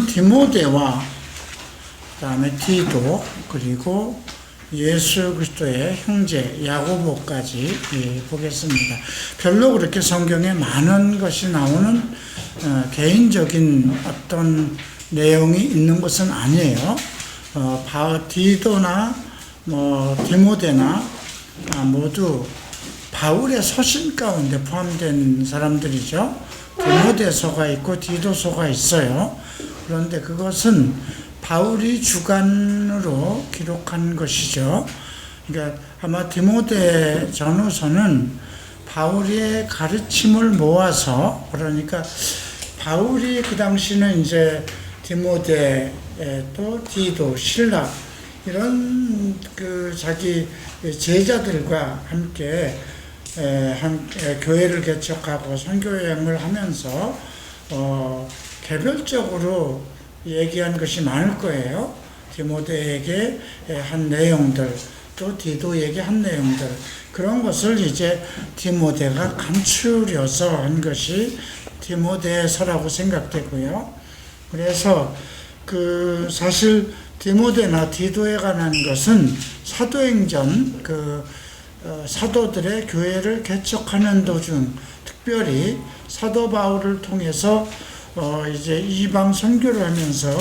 디모데와 그다음에 디도 그리고 예수 그리스도의 형제 야고보까지 보겠습니다. 별로 그렇게 성경에 많은 것이 나오는 개인적인 어떤 내용이 있는 것은 아니에요. 디도나 디모데나 모두 바울의 서신 가운데 포함된 사람들이죠. 디모데서가 있고 디도서가 있어요. 그런데 그것은 바울이 주관으로 기록한 것이죠. 그러니까 아마 디모데 전후서는 바울의 가르침을 모아서, 그러니까 바울이 그 당시는 이제 디모데 또 디도, 실라 이런 자기 제자들과 함께 교회를 개척하고 선교 여행을 하면서 개별적으로 얘기한 것이 많을 거예요. 디모데에게 한 내용들, 또 디도에게 한 내용들, 그런 것을 이제 디모데가 감추려서 한 것이 디모데서라고 생각되고요. 그래서 사실 디모데나 디도에 관한 것은 사도행전 사도들의 교회를 개척하는 도중, 특별히 사도 바울을 통해서 이제 이방 선교를 하면서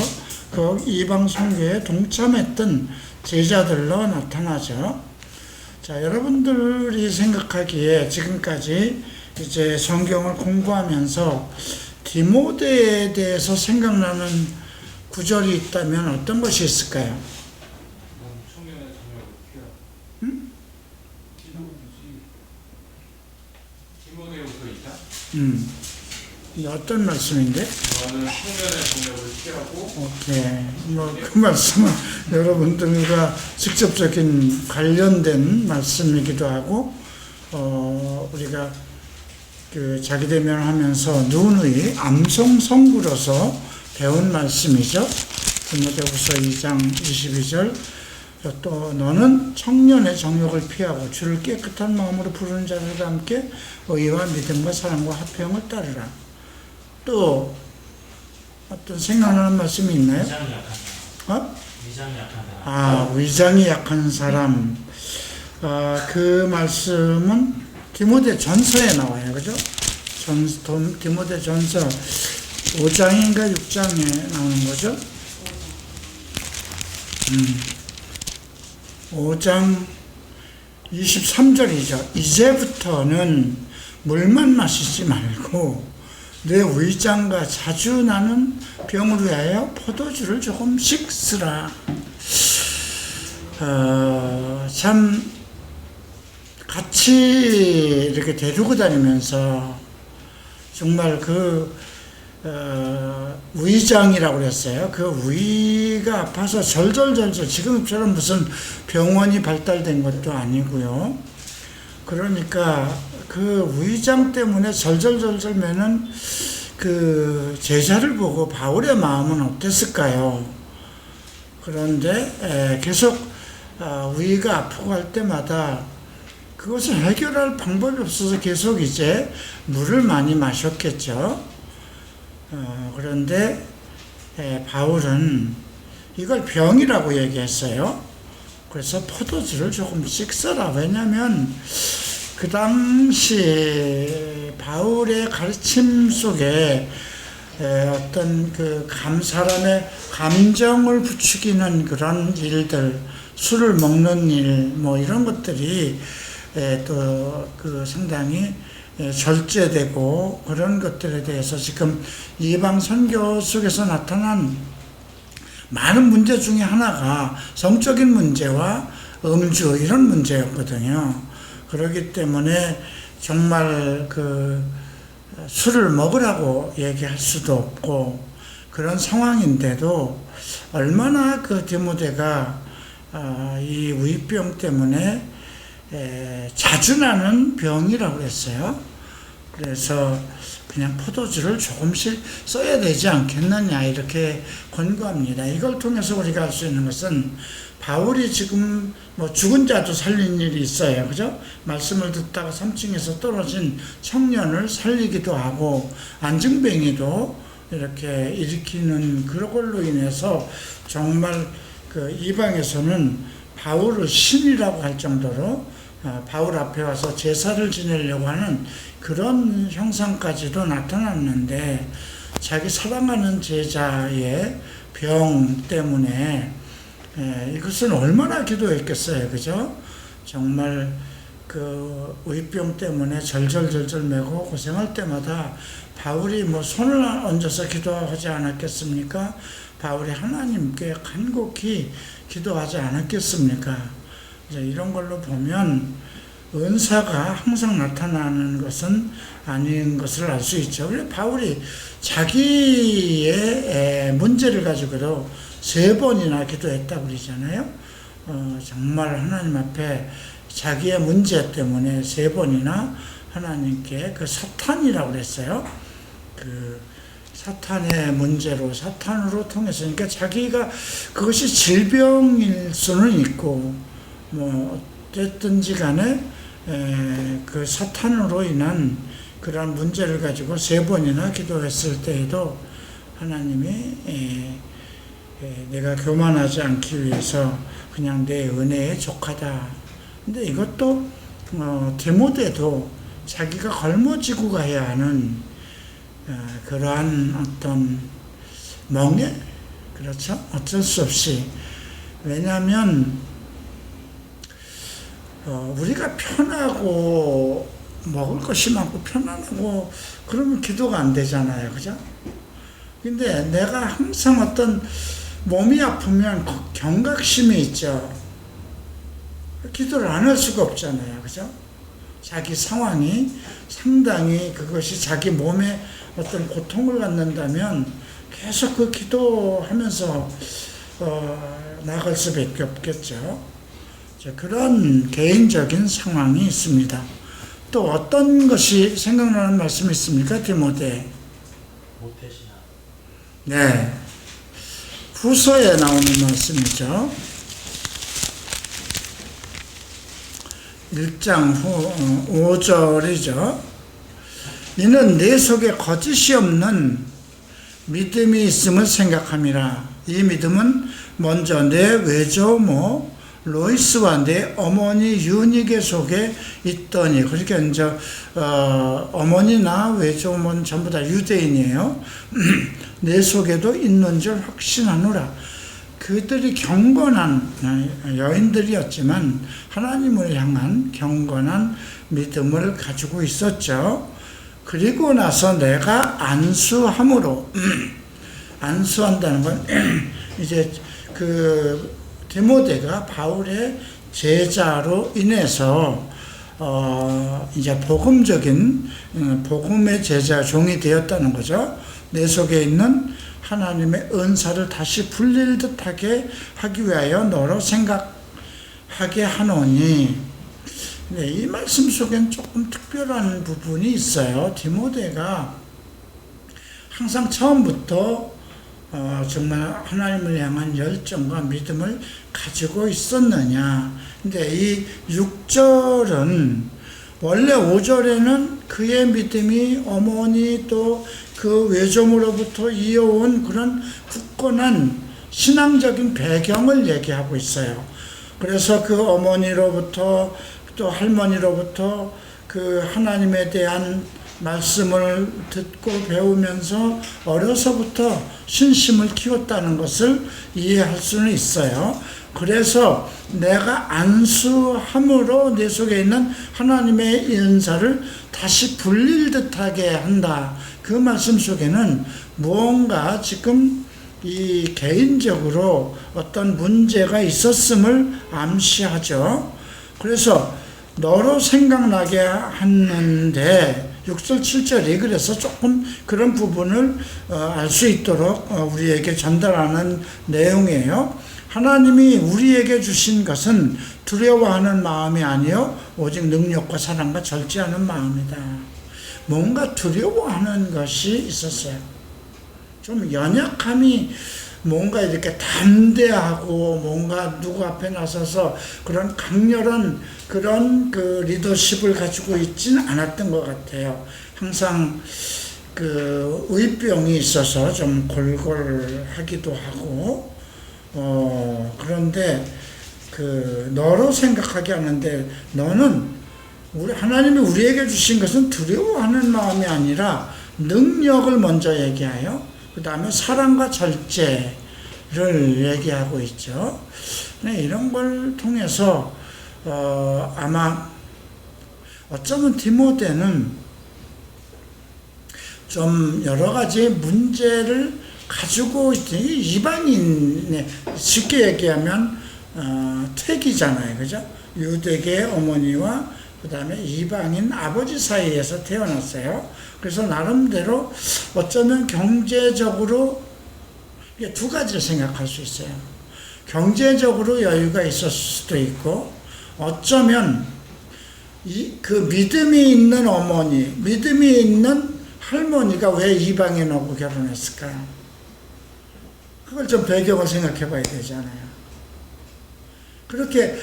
그 이방 선교에 동참했던 제자들로 나타나죠. 자, 여러분들이 생각하기에 지금까지 이제 성경을 공부하면서 디모데에 대해서 생각나는 구절이 있다면 어떤 것이 있을까요? 청년의 자녀를 피하라. 응? 디모데후서 2장? 어떤 말씀인데? 너는 청년의 자녀를 피하고. 오케이. 그 말씀은 여러분들과 직접적인 관련된 말씀이기도 하고, 우리가 자기대면을 하면서 누누이 암송 선구로서 배운 말씀이죠. 디모데후서 2장 22절. 또 너는 청년의 정욕을 피하고 주를 깨끗한 마음으로 부르는 자들과 함께 의와 믿음과 사랑과 화평을 따르라. 또 어떤 생각나는 말씀이 있나요? 위장이 약한 사람. 위장이 약한 사람. 위장이 약한 사람. 그 말씀은 디모데 전서에 나와요. 그죠? 디모데 전서 5장인가 6장에 나오는 거죠? 5장 23절이죠. 이제부터는 물만 마시지 말고 내 위장과 자주 나는 병을 위하여 포도주를 조금씩 쓰라. 참 같이 이렇게 데리고 다니면서 정말 위장이라고 그랬어요. 그 위가 아파서 절절절절, 지금처럼 무슨 병원이 발달된 것도 아니고요. 그러니까 그 위장 때문에 절절절절면은 제자를 보고 바울의 마음은 어땠을까요? 그런데 계속 위가 아프고 할 때마다 그것을 해결할 방법이 없어서 계속 이제 물을 많이 마셨겠죠. 그런데 바울은 이걸 병이라고 얘기했어요. 그래서 포도주를 조금씩 써라. 왜냐하면 그 당시 바울의 가르침 속에 어떤 사람의 감정을 부추기는 그런 일들, 술을 먹는 일, 이런 것들이 또 상당히 절제되고 그런 것들에 대해서 지금 이방 선교 속에서 나타난 많은 문제 중에 하나가 성적인 문제와 음주 이런 문제였거든요. 그렇기 때문에 정말 술을 먹으라고 얘기할 수도 없고 그런 상황인데도 얼마나 디모데가 이 위병 때문에 자주 나는 병이라고 했어요. 그래서 그냥 포도주를 조금씩 써야 되지 않겠느냐 이렇게 권고합니다. 이걸 통해서 우리가 알 수 있는 것은 바울이 지금 죽은 자도 살린 일이 있어요. 그죠? 말씀을 듣다가 3층에서 떨어진 청년을 살리기도 하고 안증뱅이도 이렇게 일으키는 그런 걸로 인해서 정말 그 이방에서는 바울을 신이라고 할 정도로 바울 앞에 와서 제사를 지내려고 하는 그런 형상까지도 나타났는데, 자기 사랑하는 제자의 병 때문에 이것은 얼마나 기도했겠어요, 그죠? 정말 그 의병 때문에 절절절절 매고 고생할 때마다 바울이 뭐 손을 얹어서 기도하지 않았겠습니까? 바울이 하나님께 간곡히 기도하지 않았겠습니까? 이제 이런 걸로 보면 은사가 항상 나타나는 것은 아닌 것을 알 수 있죠. 그래서 바울이 자기의 문제를 가지고도 3번이나 기도했다고 그러잖아요. 정말 하나님 앞에 자기의 문제 때문에 3번이나 하나님께 그 사탄이라고 그랬어요. 그 사탄의 문제로, 사탄으로 통해서, 그러니까 자기가 그것이 질병일 수는 있고, 뭐 어쨌든지 간에 그 사탄으로 인한 그런 문제를 가지고 3번이나 기도했을 때에도 하나님이 내가 교만하지 않기 위해서 그냥 내 은혜에 족하다. 근데 이것도 디모데도 자기가 걸머지고 가야 하는 그러한 어떤 멍에, 그렇죠? 어쩔 수 없이. 왜냐하면 우리가 편하고 먹을 것이 많고 편안하고 그러면 기도가 안 되잖아요, 그죠? 근데 내가 항상 어떤 몸이 아프면 경각심이 있죠. 기도를 안 할 수가 없잖아요, 그죠? 자기 상황이 상당히 그것이 자기 몸에 어떤 고통을 갖는다면 계속 그 기도하면서 나갈 수밖에 없겠죠. 그런 개인적인 상황이 있습니다. 또 어떤 것이 생각나는 말씀이 있습니까, 디모데? 모태신앙. 네, 후서에 나오는 말씀이죠. 1장 5절이죠. 이는 내 속에 거짓이 없는 믿음이 있음을 생각함이라. 이 믿음은 먼저 내 외조모 로이스와 내 어머니 유니게 속에 있더니, 그러니까 이제 어머니나 외조모는 전부 다 유대인이에요. 내 속에도 있는 줄 확신하노라. 그들이 경건한 여인들이었지만 하나님을 향한 경건한 믿음을 가지고 있었죠. 그리고 나서 내가 안수함으로 안수한다는 건 이제 그 디모데가 바울의 제자로 인해서 이제 복음적인 복음의 제자 종이 되었다는 거죠. 내 속에 있는 하나님의 은사를 다시 불릴 듯하게 하기 위하여 너로 생각하게 하노니. 네, 이 말씀 속엔 조금 특별한 부분이 있어요. 디모데가 항상 처음부터 정말 하나님을 향한 열정과 믿음을 가지고 있었느냐. 근데 이 6절은 원래 5절에는 그의 믿음이 어머니 또 그 외조모로부터 이어온 그런 굳건한 신앙적인 배경을 얘기하고 있어요. 그래서 그 어머니로부터 또 할머니로부터 그 하나님에 대한 말씀을 듣고 배우면서 어려서부터 신심을 키웠다는 것을 이해할 수는 있어요. 그래서 내가 안수함으로 내 속에 있는 하나님의 은사를 다시 불릴 듯하게 한다. 그 말씀 속에는 무언가 지금 이 개인적으로 어떤 문제가 있었음을 암시하죠. 그래서 너로 생각나게 하는데 6절 7절이 그래서 조금 그런 부분을 알 수 있도록 우리에게 전달하는 내용이에요. 하나님이 우리에게 주신 것은 두려워하는 마음이 아니요 오직 능력과 사랑과 절제하는 마음이다. 뭔가 두려워하는 것이 있었어요. 좀 연약함이 뭔가 이렇게 담대하고 뭔가 누구 앞에 나서서 그런 강렬한 그런 그 리더십을 가지고 있지는 않았던 것 같아요. 항상 그 의병이 있어서 좀 골골하기도 하고, 그런데 그 너로 생각하게 하는데, 너는 하나님이 우리에게 주신 것은 두려워하는 마음이 아니라 능력을 먼저 얘기하여 그 다음에 사랑과 절제를 얘기하고 있죠. 이런 걸 통해서 아마 어쩌면 디모데는 좀 여러 가지 문제를 가지고 있더니, 이방인의 쉽게 얘기하면 퇴기잖아요, 그죠? 유대계 어머니와 그 다음에 이방인 아버지 사이에서 태어났어요. 그래서 나름대로 어쩌면 경제적으로 두 가지를 생각할 수 있어요. 경제적으로 여유가 있었을 수도 있고, 어쩌면 그 믿음이 있는 어머니, 믿음이 있는 할머니가 왜 이방인하고 결혼했을까요? 그걸 좀 배경을 생각해 봐야 되잖아요. 그렇게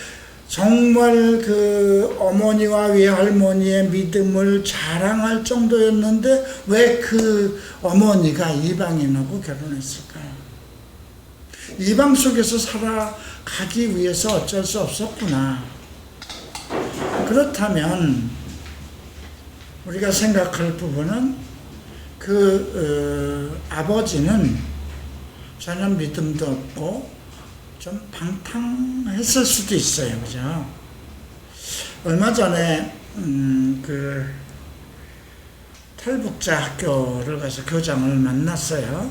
정말 그 어머니와 외할머니의 믿음을 자랑할 정도였는데 왜 그 어머니가 이방인하고 결혼했을까요? 이방 속에서 살아가기 위해서 어쩔 수 없었구나. 그렇다면 우리가 생각할 부분은 아버지는 전혀 믿음도 없고 좀 방탕했을 수도 있어요, 그죠? 얼마 전에 그 탈북자 학교를 가서 교장을 만났어요.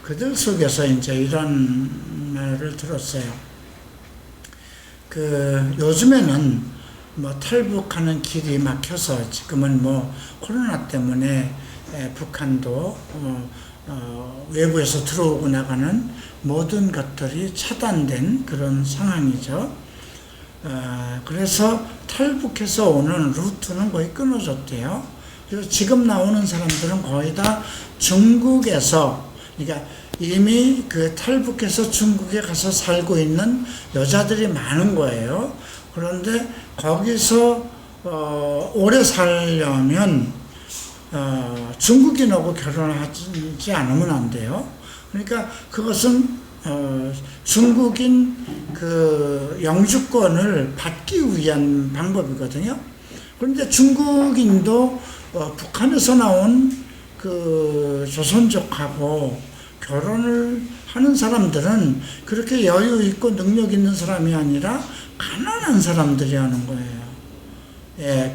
그들 속에서 이제 이런 말을 들었어요. 요즘에는 뭐 탈북하는 길이 막혀서 지금은 뭐 코로나 때문에 북한도 외부에서 들어오고 나가는 모든 것들이 차단된 그런 상황이죠. 그래서 탈북해서 오는 루트는 거의 끊어졌대요. 그래서 지금 나오는 사람들은 거의 다 중국에서, 그러니까 이미 그 탈북해서 중국에 가서 살고 있는 여자들이 많은 거예요. 그런데 거기서 오래 살려면 중국인하고 결혼하지 않으면 안 돼요. 그러니까 그것은 중국인 그 영주권을 받기 위한 방법이거든요. 그런데 중국인도 북한에서 나온 그 조선족하고 결혼을 하는 사람들은 그렇게 여유 있고 능력 있는 사람이 아니라 가난한 사람들이 하는 거예요. 예,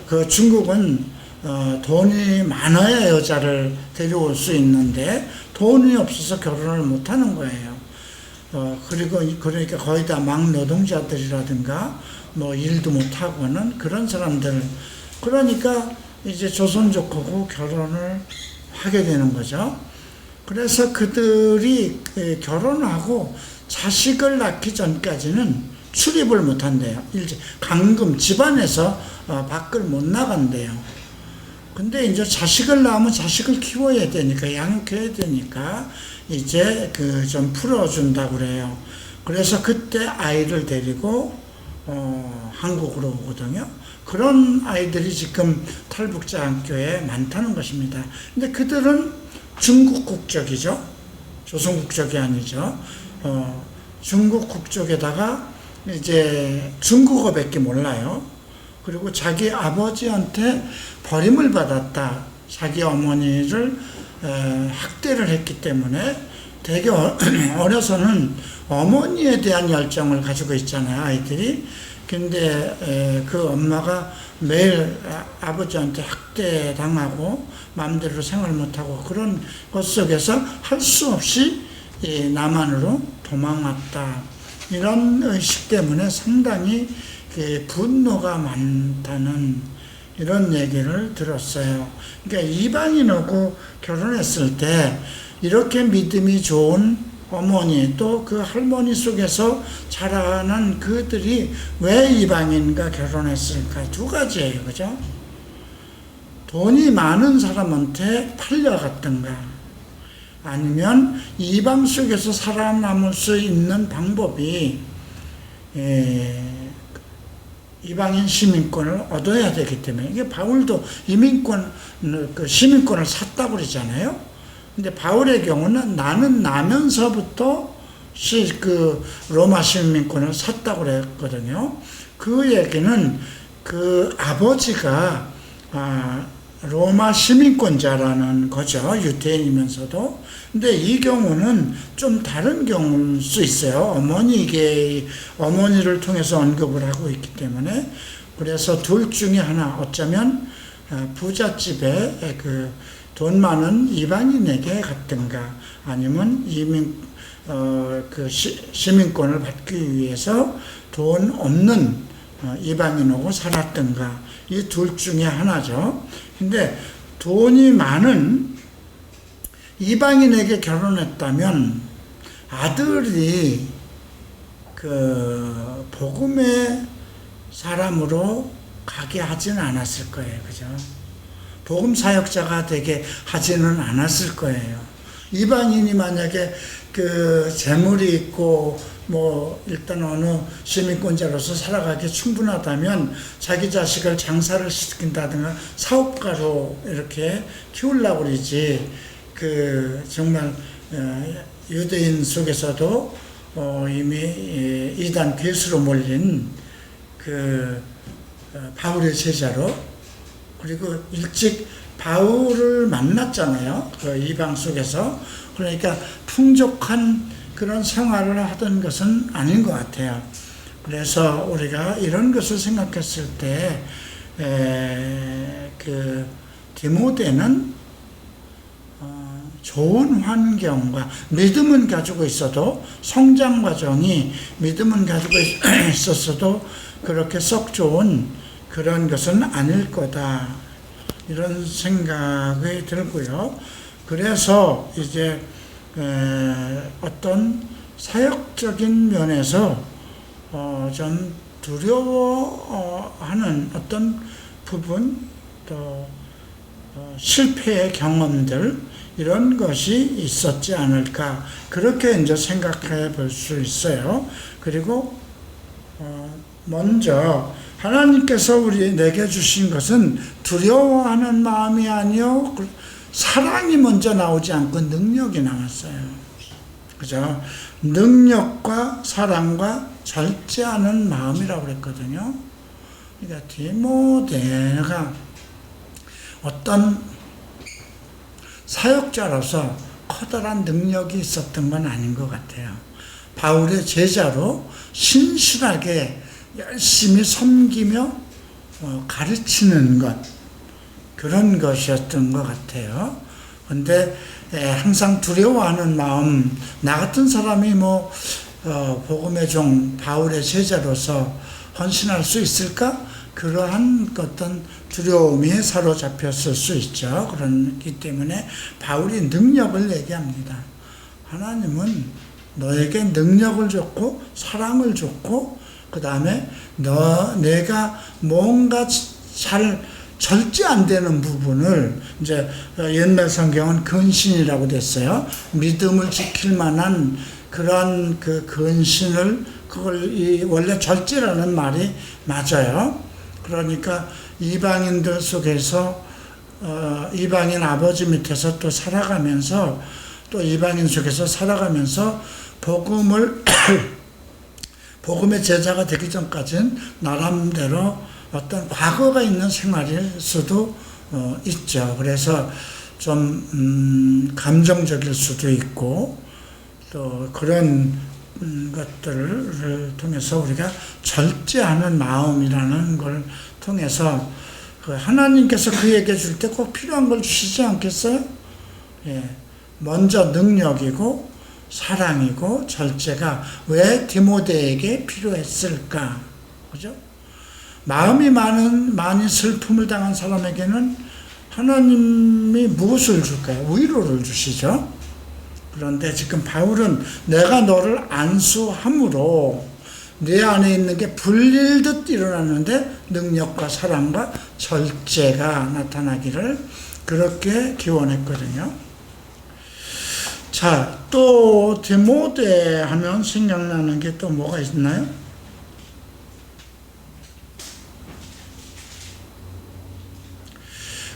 그 중국은 돈이 많아야 여자를 데려올 수 있는데 돈이 없어서 결혼을 못 하는 거예요. 그러니까 거의 다 막노동자들이라든가 뭐 일도 못 하고는 그런 사람들, 그러니까 이제 조선족하고 결혼을 하게 되는 거죠. 그래서 그들이 결혼하고 자식을 낳기 전까지는 출입을 못 한대요. 강금, 집안에서 밖을 못 나간대요. 근데 이제 자식을 낳으면 자식을 키워야 되니까, 양육해야 되니까 이제 좀 풀어준다고 그래요. 그래서 그때 아이를 데리고 한국으로 오거든요. 그런 아이들이 지금 탈북자 학교에 많다는 것입니다. 근데 그들은 중국 국적이죠. 조선 국적이 아니죠. 중국 국적에다가 이제 중국어밖에 몰라요. 그리고 자기 아버지한테 버림을 받았다. 자기 어머니를 학대를 했기 때문에 되게 어려서는 어머니에 대한 열정을 가지고 있잖아요, 아이들이. 근데 그 엄마가 매일 아버지한테 학대당하고 마음대로 생활 못하고 그런 것 속에서 할 수 없이 남한으로 도망왔다. 이런 의식 때문에 상당히 분노가 많다는 이런 얘기를 들었어요. 그러니까 이방인하고 결혼했을 때 이렇게 믿음이 좋은 어머니 또 그 할머니 속에서 자라는 그들이 왜 이방인과 결혼했을까? 두 가지예요. 그죠? 돈이 많은 사람한테 팔려갔던가 아니면 이방 속에서 살아남을 수 있는 방법이 이방인 시민권을 얻어야 되기 때문에 이게 바울도 이민권 그 시민권을 샀다고 그러잖아요. 근데 바울의 경우는 나는 나면서부터 그 로마 시민권을 샀다고 그랬거든요. 그 얘기는 그 아버지가 로마 시민권자라는 거죠. 유대인이면서도. 근데 이 경우는 좀 다른 경우일 수 있어요. 어머니를 통해서 언급을 하고 있기 때문에. 그래서 둘 중에 하나, 어쩌면 부잣집에 그 돈 많은 이방인에게 갔든가, 아니면 그 시민권을 받기 위해서 돈 없는 이방인하고 살았든가, 이 둘 중에 하나죠. 근데 돈이 많은 이방인에게 결혼했다면 아들이 그 복음의 사람으로 가게 하지는 않았을 거예요. 그죠? 복음 사역자가 되게 하지는 않았을 거예요. 이방인이 만약에 그 재물이 있고 뭐 일단 어느 시민권자로서 살아가기 충분하다면 자기 자식을 장사를 시킨다든가 사업가로 이렇게 키우려고 그러지, 그 정말 유대인 속에서도 이미 이단 괴수로 몰린 그 바울의 제자로, 그리고 일찍 바울을 만났잖아요. 그 이방 속에서. 그러니까 풍족한 그런 생활을 하던 것은 아닌 것 같아요. 그래서 우리가 이런 것을 생각했을 때, 그 디모데는 좋은 환경과 믿음은 가지고 있어도, 성장 과정이 믿음은 가지고 있었어도 그렇게 썩 좋은 그런 것은 아닐 거다, 이런 생각이 들고요. 그래서 이제 어떤 사역적인 면에서 좀 두려워하는 어떤 부분, 또 실패의 경험들, 이런 것이 있었지 않을까, 그렇게 이제 생각해 볼 수 있어요. 그리고 먼저 하나님께서 내게 주신 것은 두려워하는 마음이 아니요, 사랑이 먼저 나오지 않고 능력이 나왔어요. 그죠? 능력과 사랑과 절제하는 마음이라고 그랬거든요. 그러니까 디모데가 어떤 사역자로서 커다란 능력이 있었던 건 아닌 것 같아요. 바울의 제자로 신실하게 열심히 섬기며 가르치는 것, 그런 것이었던 것 같아요. 근데 항상 두려워하는 마음, 나 같은 사람이 복음의 종 바울의 제자로서 헌신할 수 있을까? 그러한 어떤 두려움이 사로잡혔을 수 있죠. 그렇기 때문에 바울이 능력을 얘기합니다. 하나님은 너에게 능력을 줬고 사랑을 줬고, 그 다음에 내가 뭔가 잘 절제 안 되는 부분을, 이제 옛날 성경은 근신이라고 됐어요. 믿음을 지킬 만한 그런 그 근신을, 그걸 원래 절제라는 말이 맞아요. 그러니까 이방인들 속에서 이방인 아버지 밑에서 또 살아가면서, 또 이방인 속에서 살아가면서 복음의 제자가 되기 전까지는 나름대로 어떤 과거가 있는 생활일 수도 있죠. 그래서 좀 감정적일 수도 있고, 또 그런 것들을 통해서 우리가 절제하는 마음이라는 걸 통해서 하나님께서 그에게 줄 때 꼭 필요한 걸 주시지 않겠어요? 예. 먼저 능력이고 사랑이고 절제가 왜 디모데에게 필요했을까? 그죠? 마음이 많이 슬픔을 당한 사람에게는 하나님이 무엇을 줄까요? 위로를 주시죠. 그런데 지금 바울은 내가 너를 안수함으로 내 안에 있는 게 불릴듯 일어났는데 능력과 사랑과 절제가 나타나기를 그렇게 기원했거든요. 자, 또 디모데 하면 생각나는 게 또 뭐가 있나요?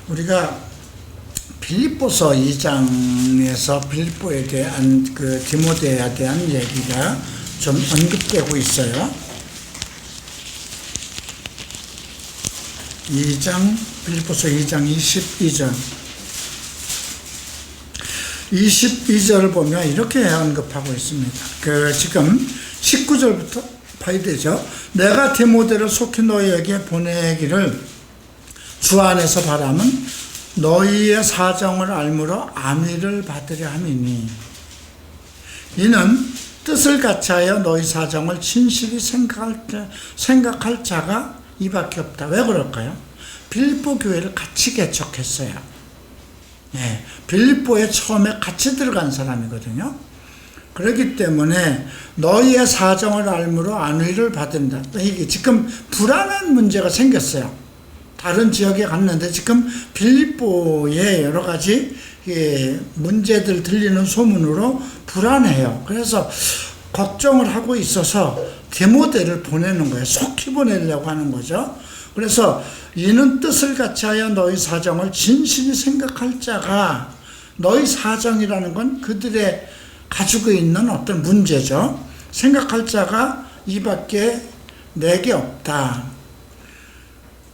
우리가 빌립보서 2장에서 빌립보에 대한 그 디모데에 대한 얘기가 좀 언급되고 있어요. 2장, 빌립보서 2장 22절. 22절을 보면 이렇게 언급하고 있습니다. 지금 19절부터 봐야 되죠. 내가 디모데를 속히 너희에게 보내기를 주 안에서 바람은 너희의 사정을 알므로 안위를 받으려 함이니 이는 뜻을 같이하여 너희 사정을 진실이 생각할 자가 이밖에 없다. 왜 그럴까요? 빌립보 교회를 같이 개척했어요. 예, 빌립보에 처음에 같이 들어간 사람이거든요. 그렇기 때문에 너희의 사정을 알므로 안위를 받는다. 이게 지금 불안한 문제가 생겼어요. 다른 지역에 갔는데 지금 빌립보에 여러 가지 문제들 들리는 소문으로 불안해요. 그래서 걱정을 하고 있어서 디모데를 보내는 거예요. 속히 보내려고 하는 거죠. 그래서 이는 뜻을 같이하여 너희 사정을 진실히 생각할 자가, 너희 사정이라는 건 그들의 가지고 있는 어떤 문제죠. 생각할 자가 이밖에 내게 없다.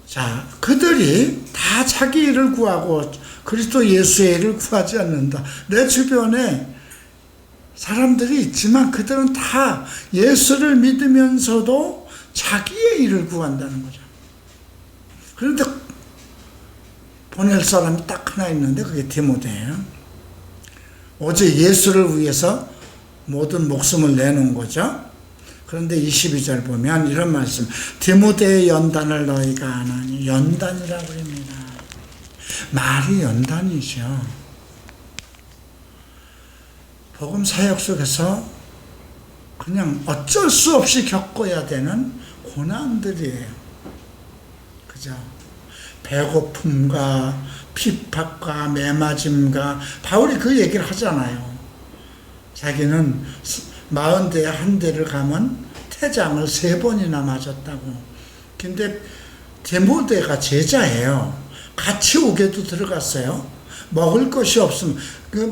자, 그들이 다 자기 일을 구하고 그리스도 예수의 일을 구하지 않는다. 내 주변에 사람들이 있지만 그들은 다 예수를 믿으면서도 자기의 일을 구한다는 거죠. 그런데 보낼 사람이 딱 하나 있는데 그게 디모데예요. 오직 예수를 위해서 모든 목숨을 내놓은 거죠. 그런데 22절 보면 이런 말씀, 디모데의 연단을 너희가 아나니, 연단이라고 합니다. 말이 연단이죠. 복음 사역 속에서 그냥 어쩔 수 없이 겪어야 되는 고난들이에요. 그죠? 배고픔과 핍박과 매맞음과, 바울이 그 얘기를 하잖아요. 자기는 40대에 한 대를 가면 태장을 3번이나 맞았다고. 근데 디모데가 제자예요. 같이 옥에도 들어갔어요. 먹을 것이 없으면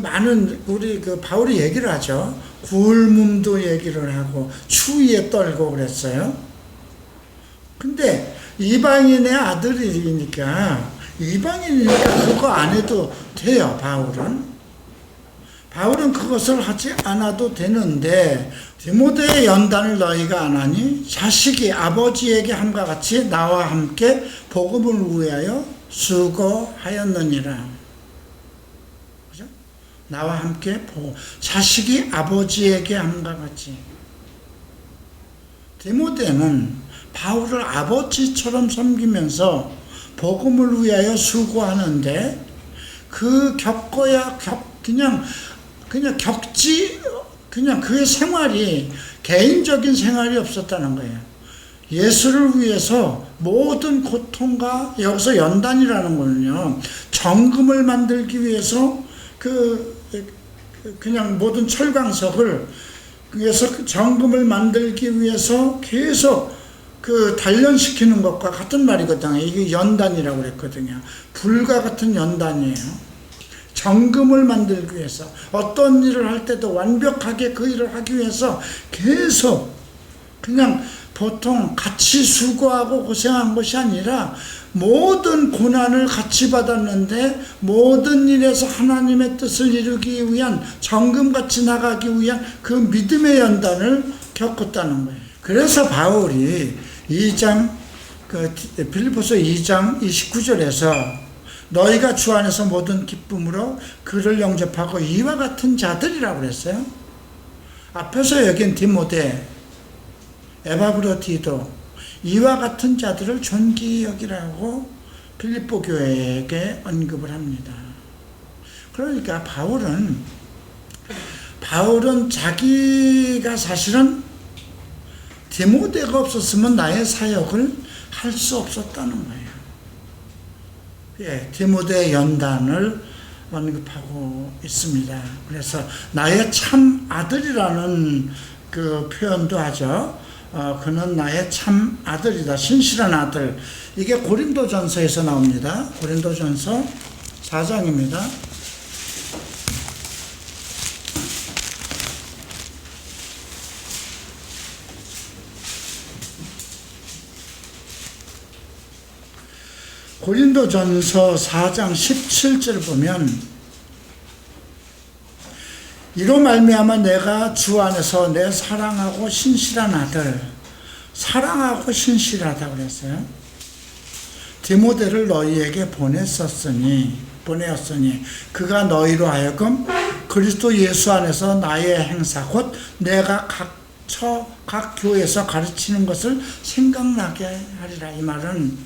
많은 우리 바울이 얘기를 하죠. 굶음도 얘기를 하고 추위에 떨고 그랬어요. 근데 이방인의 아들이니까 그거 안 해도 돼요. 바울은 그것을 하지 않아도 되는데, 디모데의 연단을 너희가 안 하니 자식이 아버지에게 함과 같이 나와 함께 복음을 위하여 수고하였느니라. 그죠? 나와 함께 자식이 아버지에게 함과 같이. 디모데는 바울을 아버지처럼 섬기면서 복음을 위하여 수고하는데, 그 그냥 그의 생활이 개인적인 생활이 없었다는 거예요. 예수를 위해서 모든 고통과, 여기서 연단이라는 거는요, 정금을 만들기 위해서 그냥 모든 철광석을 위해서 정금을 만들기 위해서 계속 단련시키는 것과 같은 말이거든요. 이게 연단이라고 그랬거든요. 불과 같은 연단이에요. 정금을 만들기 위해서, 어떤 일을 할 때도 완벽하게 그 일을 하기 위해서 계속 그냥 보통 같이 수고하고 고생한 것이 아니라 모든 고난을 같이 받았는데 모든 일에서 하나님의 뜻을 이루기 위한, 정금같이 나가기 위한 그 믿음의 연단을 겪었다는 거예요. 그래서 바울이 빌립보서 2장 29절에서 너희가 주 안에서 모든 기쁨으로 그를 영접하고 이와 같은 자들이라고 그랬어요. 앞에서 여긴 디모데, 에바브로디도 이와 같은 자들을 존귀히 여기라고 빌립보 교회에게 언급을 합니다. 그러니까 바울은 자기가 사실은 디모데가 없었으면 나의 사역을 할 수 없었다는 거예요. 예, 디모데의 연단을 언급하고 있습니다. 그래서 나의 참 아들이라는 그 표현도 하죠. 그는 나의 참 아들이다. 신실한 아들. 이게 고린도전서에서 나옵니다. 고린도전서 4장입니다. 고린도전서 4장 17절 보면 이로 말미암아 내가 주 안에서 내 사랑하고 신실한 아들, 사랑하고 신실하다고 그랬어요. 디모데를 너희에게 보내었으니 그가 너희로 하여금 그리스도 예수 안에서 나의 행사 곧 내가 각 교회에서 가르치는 것을 생각나게 하리라. 이 말은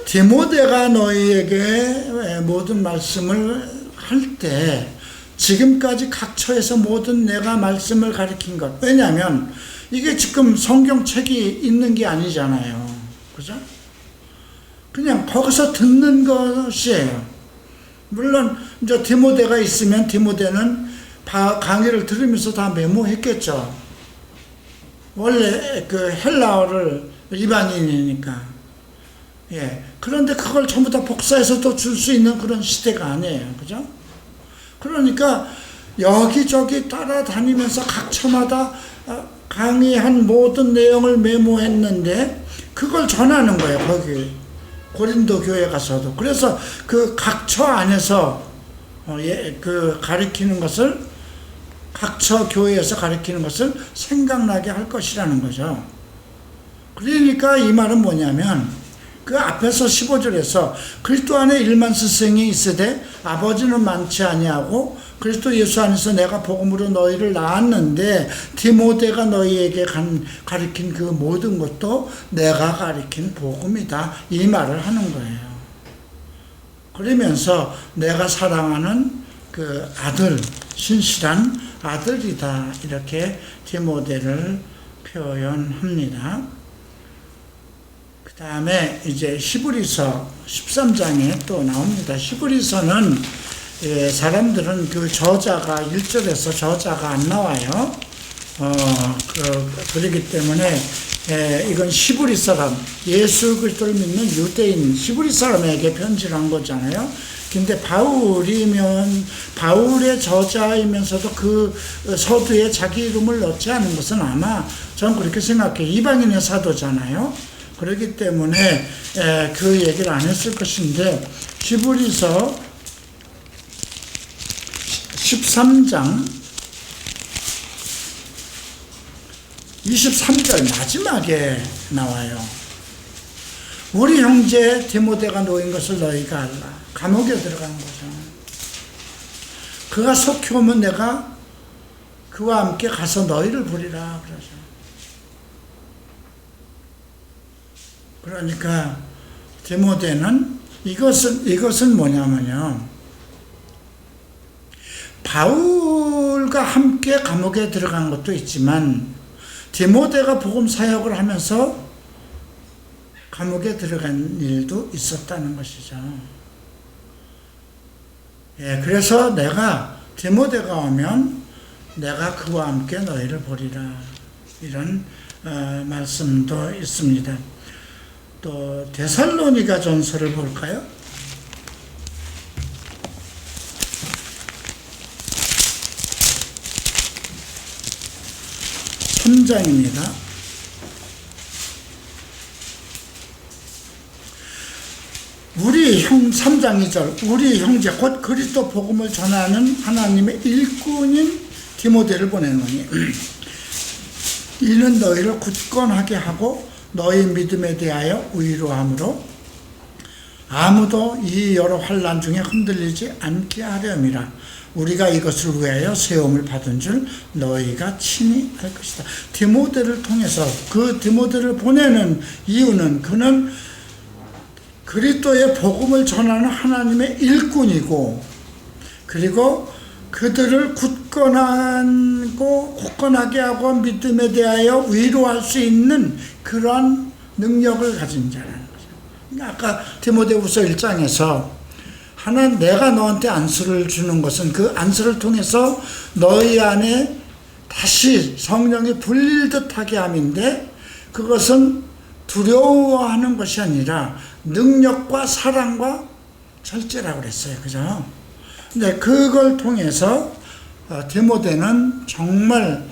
디모데가 너희에게 모든 말씀을 할 때 지금까지 각 처에서 모든 내가 말씀을 가르친 것. 왜냐하면 이게 지금 성경책이 있는 게 아니잖아요. 그죠? 그냥 거기서 듣는 것이에요. 물론 이제 디모데가 있으면 디모데는 강의를 들으면서 다 메모했겠죠. 원래 그 헬라어를 이방인이니까. 예. 그런데 그걸 전부 다 복사해서 또 줄 수 있는 그런 시대가 아니에요. 그죠? 그러니까 여기저기 따라다니면서 각 처마다 강의한 모든 내용을 메모했는데 그걸 전하는 거예요. 거기 고린도 교회 가서도. 그래서 그 각 처 안에서 그 가르치는 것을 각 처 교회에서 가르치는 것을 생각나게 할 것이라는 거죠. 그러니까 이 말은 뭐냐면 그 앞에서 15절에서 그리스도 안에 1만 스승이 있으되 아버지는 많지 아니하고 그리스도 예수 안에서 내가 복음으로 너희를 낳았는데 디모데가 너희에게 가르친 그 모든 것도 내가 가르친 복음이다. 이 말을 하는 거예요. 그러면서 내가 사랑하는 그 아들, 신실한 아들이다. 이렇게 디모데를 표현합니다. 그 다음에 이제 히브리서 13장에 또 나옵니다. 히브리서는 사람들은 그 저자가 1절에서 저자가 안 나와요. 그러기 때문에 이건 히브리 사람, 예수 그리스도를 믿는 유대인 히브리 사람에게 편지를 한 거잖아요. 근데 바울이면 바울의 저자이면서도 그 서두에 자기 이름을 넣지 않은 것은 아마 저는 그렇게 생각해요. 이방인의 사도잖아요. 그렇기 때문에 그 얘기를 안 했을 것인데 히브리서 13장 23절 마지막에 나와요. 우리 형제 디모데가 놓인 것을 너희가 알라. 감옥에 들어간 거죠. 그가 속히 오면 내가 그와 함께 가서 너희를 부리라 그러죠. 그러니까 디모데는 이것은 뭐냐면요. 바울과 함께 감옥에 들어간 것도 있지만 디모데가 복음 사역을 하면서 감옥에 들어간 일도 있었다는 것이죠. 예, 그래서 내가 디모데가 오면 내가 그와 함께 너희를 보리라. 이런 말씀도 있습니다. 또 데살로니가 전서를 볼까요? 3장입니다. 우리 3장 2절 우리 형제 곧 그리스도 복음을 전하는 하나님의 일꾼인 디모데를 보내노니 이는 너희를 굳건하게 하고 너희 믿음에 대하여 위로함으로 아무도 이 여러 환난 중에 흔들리지 않게 하렴이라. 우리가 이것을 위하여 세움을 받은 줄 너희가 친히 알 것이다. 디모데를 통해서 그 디모데를 보내는 이유는 그는 그리스도의 복음을 전하는 하나님의 일꾼이고 그리고 그들을 굳건하게 하고 믿음에 대하여 위로할 수 있는 그런 능력을 가진 자라는 거죠. 아까 디모데후서 1장에서 내가 너한테 안수를 주는 것은 그 안수를 통해서 너희 안에 다시 성령이 불릴 듯하게 함인데 그것은 두려워하는 것이 아니라 능력과 사랑과 절제라고 그랬어요. 그죠? 근데 그걸 통해서 디모데는 정말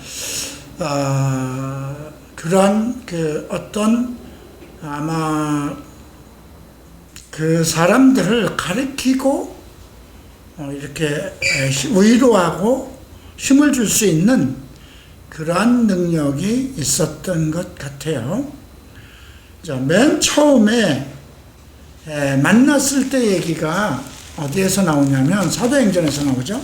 그러한 그 어떤 아마 그 사람들을 가르치고 이렇게 위로하고 힘을 줄 수 있는 그러한 능력이 있었던 것 같아요. 자, 맨 처음에 만났을 때 얘기가 어디에서 나오냐면 사도행전에서 나오죠.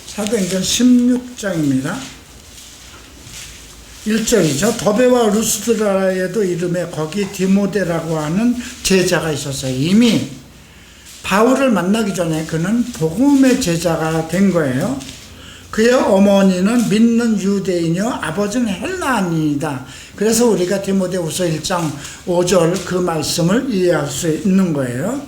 사도행전 16장입니다. 1절이죠. 더베와 루스드라에도 이름에 거기 디모데라고 하는 제자가 있었어요. 이미 바울을 만나기 전에 그는 복음의 제자가 된 거예요. 그의 어머니는 믿는 유대인이요 아버지는 헬라인이다. 그래서 우리가 디모데후서 1장 5절 그 말씀을 이해할 수 있는 거예요.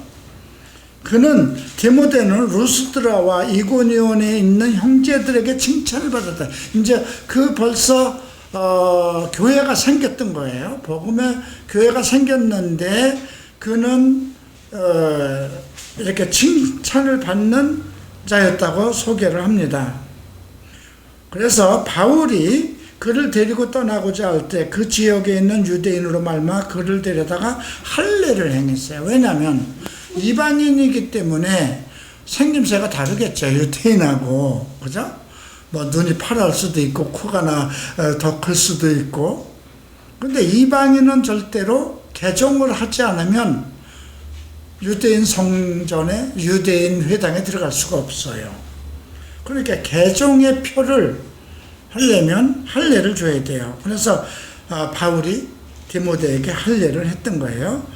그는 디모데는 루스드라와 이고니온에 있는 형제들에게 칭찬을 받았다. 이제 그 벌써 교회가 생겼던 거예요. 복음의 교회가 생겼는데 그는 이렇게 칭찬을 받는 자였다고 소개를 합니다. 그래서 바울이 그를 데리고 떠나고자 할 때 그 지역에 있는 유대인으로 말미암아 그를 데려다가 할례를 행했어요. 왜냐하면 이방인이기 때문에 생김새가 다르겠죠. 유대인하고. 그죠? 뭐 눈이 파랄 수도 있고 코가 더 클 수도 있고. 근데 이방인은 절대로 개종을 하지 않으면 유대인 성전에 유대인 회당에 들어갈 수가 없어요. 그러니까 개종의 표를 하려면 할례를 줘야 돼요. 그래서 바울이 디모데에게 할례를 했던 거예요.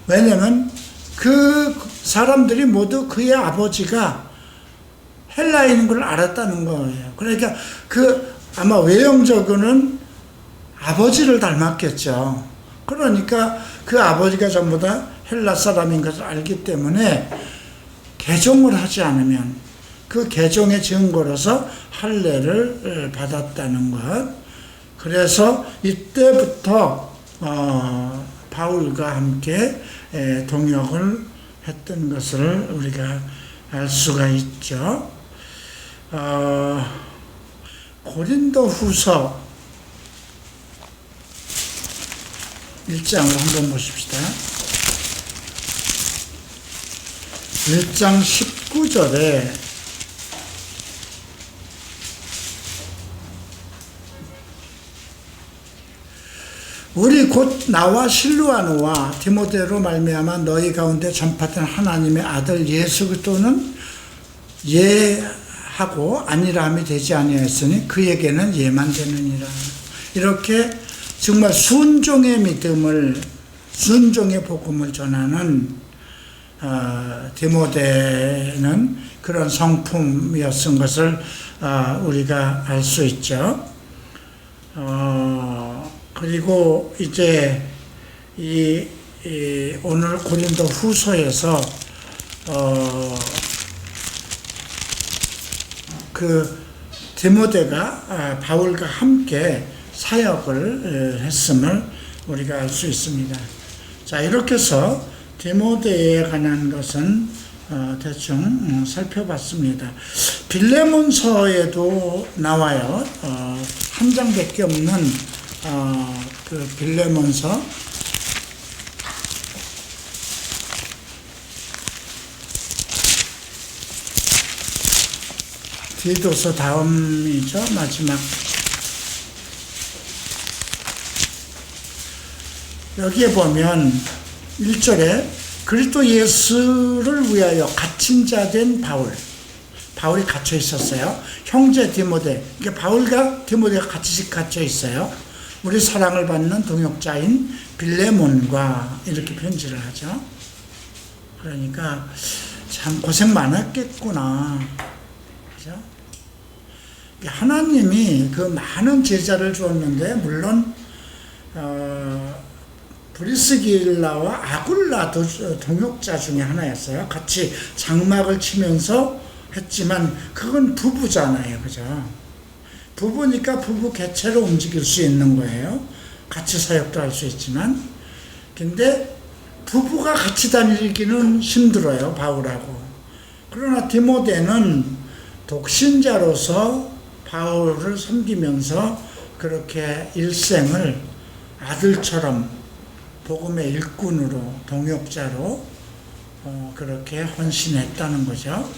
왜냐하면 그 사람들이 모두 그의 아버지가 헬라인인 걸 알았다는 거예요. 그러니까 아마 외형적으로는 아버지를 닮았겠죠. 그러니까 그 아버지가 전부 다 헬라 사람인 것을 알기 때문에 개종을 하지 않으면 그 개종의 증거로서 할례를 받았다는 것. 그래서 이때부터 바울과 함께 동역을 했던 것을 우리가 알 수가 있죠. 고린도 후서 1장을 한번 보십시다. 1장 19절에 우리 곧 나와 실루아노와 디모데로 말미암아 너희 가운데 전파된 하나님의 아들 예수 그리스도는 예하고 아니라함이 되지 아니하였으니 그에게는 예만 되느니라. 이렇게 정말 순종의 믿음을, 순종의 복음을 전하는 디모데는 그런 성품이었던 것을 우리가 알 수 있죠. 그리고 이제 오늘 고린도 후서에서 그 디모데가 바울과 함께 사역을 했음을 우리가 알 수 있습니다. 자, 이렇게 해서 디모데에 관한 것은 대충 살펴봤습니다. 빌레몬서에도 나와요. 한 장밖에 없는 그 빌레몬서 디도서 다음이죠. 마지막. 여기에 보면 1절에 그리스도 예수를 위하여 갇힌 자 된 바울이 갇혀 있었어요. 형제 디모데, 그러니까 바울과 디모데가 같이 갇혀 있어요. 우리 사랑을 받는 동역자인 빌레몬과 이렇게 편지를 하죠. 그러니까 참 고생 많았겠구나. 그죠? 하나님이 그 많은 제자를 주었는데, 물론 브리스길라와 아굴라도 동역자 중에 하나였어요. 같이 장막을 치면서 했지만 그건 부부잖아요. 그죠? 부부니까 부부 개체로 움직일 수 있는 거예요. 같이 사역도 할 수 있지만. 근데 부부가 같이 다니기는 힘들어요, 바울하고. 그러나 디모데는 독신자로서 바울을 섬기면서 그렇게 일생을 아들처럼 복음의 일꾼으로, 동역자로 그렇게 헌신했다는 거죠.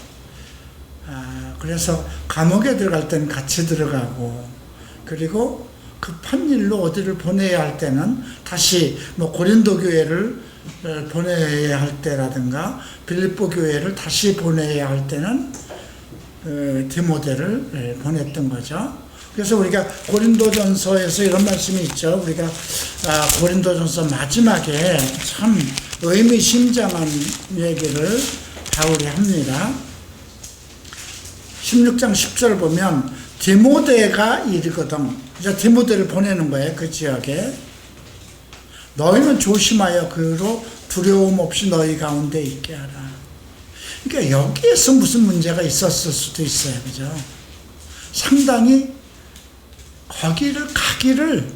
그래서 감옥에 들어갈 때는 같이 들어가고, 그리고 급한 일로 어디를 보내야 할 때는 다시 고린도 교회를 보내야 할 때라든가 빌립보 교회를 다시 보내야 할 때는 디모데를 보냈던 거죠. 그래서 우리가 고린도전서에서 이런 말씀이 있죠. 우리가 고린도전서 마지막에 참 의미심장한 얘기를 바울이 합니다. 16장 10절 보면 디모데가 이르거든. 이제 디모데를 보내는 거예요. 그 지역에. 너희는 조심하여 그로 두려움 없이 너희 가운데 있게 하라. 그러니까 여기에서 무슨 문제가 있었을 수도 있어요. 그죠? 상당히 거기를 가기를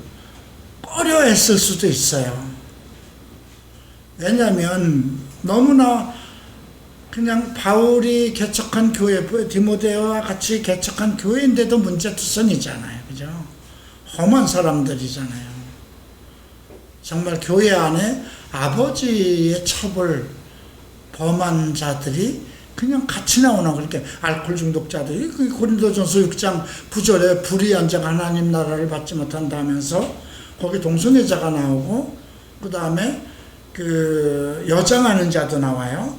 꺼려했을 수도 있어요. 왜냐하면 너무나 그냥 바울이 개척한 교회, 디모데와 같이 개척한 교회인데도 문제투성이잖아요. 그죠? 험한 사람들이잖아요. 정말 교회 안에 아버지의 첩을 범한 자들이 그냥 같이 나오나. 그렇게 알코올 중독자들이 고린도전서 6장 9절에 불의한 자가 하나님 나라를 받지 못한다 하면서 거기 동성애자가 나오고, 그 다음에 그 여장하는 자도 나와요.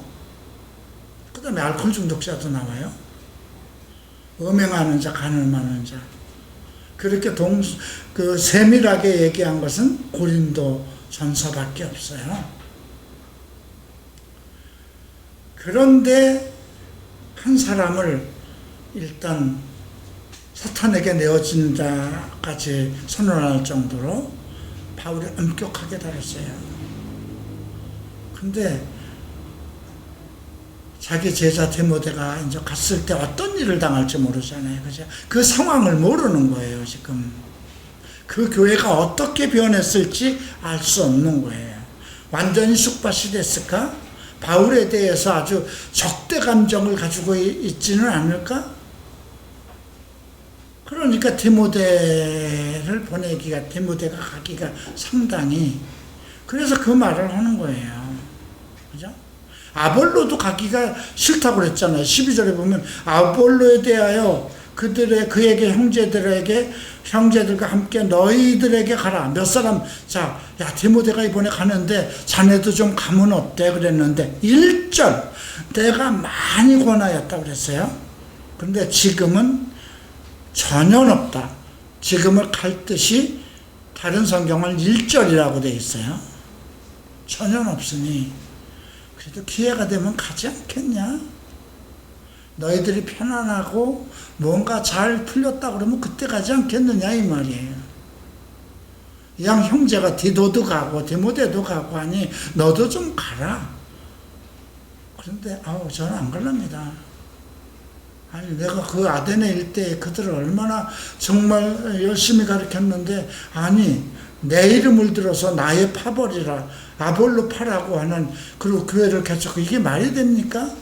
그 다음에 알코올 중독자도 나와요. 음행하는 자, 간음하는 자. 그렇게 세밀하게 얘기한 것은 고린도 전서밖에 없어요. 그런데 한 사람을 일단 사탄에게 내어진다까지 선언할 정도로 바울이 엄격하게 다뤘어요. 근데 자기 제자 디모데가 이제 갔을 때 어떤 일을 당할지 모르잖아요. 그죠? 그 상황을 모르는 거예요, 지금. 그 교회가 어떻게 변했을지 알 수 없는 거예요. 완전히 쑥밭이 됐을까? 바울에 대해서 아주 적대 감정을 가지고 있지는 않을까? 그러니까 디모데가 가기가 상당히, 그래서 그 말을 하는 거예요. 그죠? 아볼로도 가기가 싫다고 그랬잖아요. 12절에 보면 아볼로에 대하여 그에게 형제들과 함께 너희들에게 가라. 몇 사람, 야, 디모데가 이번에 가는데 자네도 좀 가면 어때? 그랬는데 1절 내가 많이 권하였다고 그랬어요. 근데 지금은 전혀 없다. 지금을 갈 뜻이 다른 성경은 1절이라고 되어 있어요. 전혀 없으니 그래도 기회가 되면 가지 않겠냐? 너희들이 편안하고 뭔가 잘 풀렸다 그러면 그때 가지 않겠느냐 이 말이에요. 양 형제가 디도도 가고 디모데도 가고 하니 너도 좀 가라. 그런데 저는 안 갈랍니다. 아니, 내가 그 아데네 일대에 그들을 얼마나 정말 열심히 가르쳤는데, 아니, 내 이름을 들어서 나의 파벌이라 아볼로 파라고 하는, 그리고 교회를 개척하고, 이게 말이 됩니까?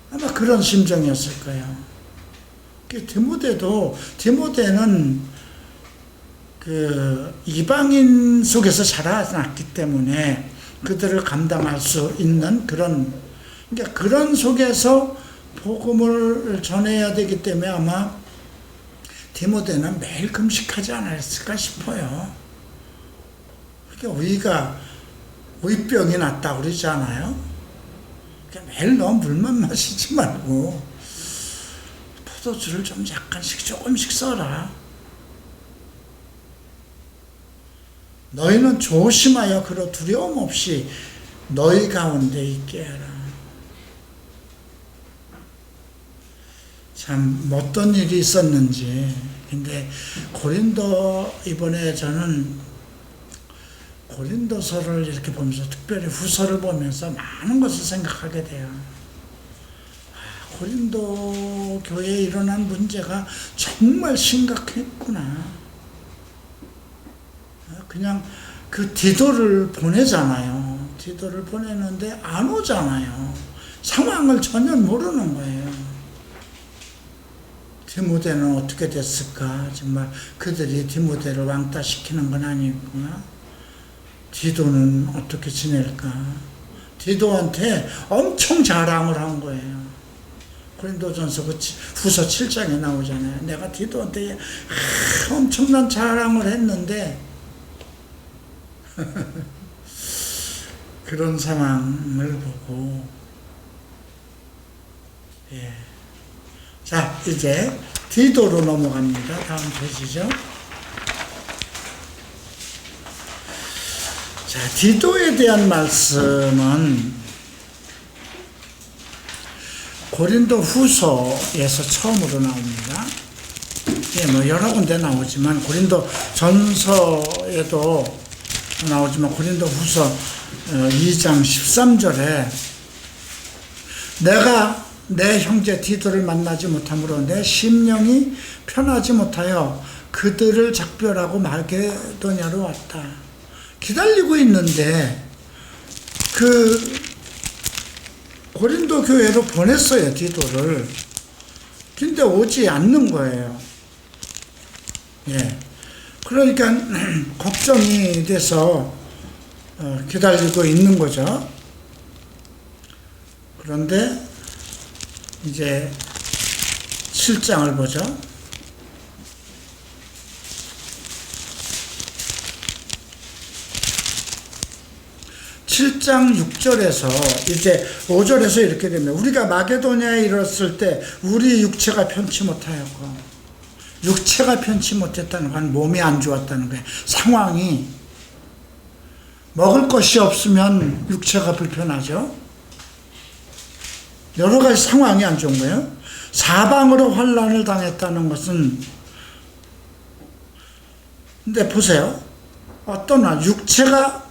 아마 그런 심정이었을 거예요. 디모데는 그 이방인 속에서 자라났기 때문에 그들을 감당할 수 있는 그러니까 그런 속에서 복음을 전해야 되기 때문에 아마 디모데는 매일 금식하지 않았을까 싶어요. 그러니까 우이병이 났다고 그러잖아요. 그러니까 매일 너무 물만 마시지 말고 포도주를 좀 조금씩 써라. 너희는 조심하여 그로 두려움 없이 너희 가운데 있게 하라. 참 어떤 일이 있었는지. 근데 이번에 저는 고린도서를 이렇게 보면서, 특별히 후서를 보면서 많은 것을 생각하게 돼요. 고린도 교회에 일어난 문제가 정말 심각했구나. 그냥 그 디도를 보내잖아요. 디도를 보내는데 안 오잖아요. 상황을 전혀 모르는 거예요. 디모데는 어떻게 됐을까? 정말 그들이 디모데를 왕따시키는 건 아니구나. 디도는 어떻게 지낼까? 디도한테 엄청 자랑을 한 거예요. 고린도전서 후서 7장에 나오잖아요. 내가 디도한테 엄청난 자랑을 했는데 그런 상황을 보고 자, 이제 디도로 넘어갑니다. 다음 페이지죠. 자, 디도에 대한 말씀은 고린도 후서에서 처음으로 나옵니다. 뭐 여러 군데 나오지만 고린도 전서에도 나오지만 고린도 후서 2장 13절에 내가 내 형제 디도를 만나지 못함으로 내 심령이 편하지 못하여 그들을 작별하고 마게도냐로 왔다. 기다리고 있는데 그 고린도 교회로 보냈어요, 디도를. 근데 오지 않는 거예요. 그러니까 걱정이 돼서 기다리고 있는 거죠. 그런데 이제 7장을 보죠. 7장 6절에서 이제 5절에서 이렇게 됩니다. 우리가 마게도냐에 이르렀을 때 우리 육체가 편치 못하였고, 육체가 편치 못했다는 건 몸이 안 좋았다는 거예요. 상황이 먹을 것이 없으면 육체가 불편하죠. 여러 가지 상황이 안 좋은 거예요. 사방으로 환난을 당했다는 것은, 근데 보세요. 어떤 육체가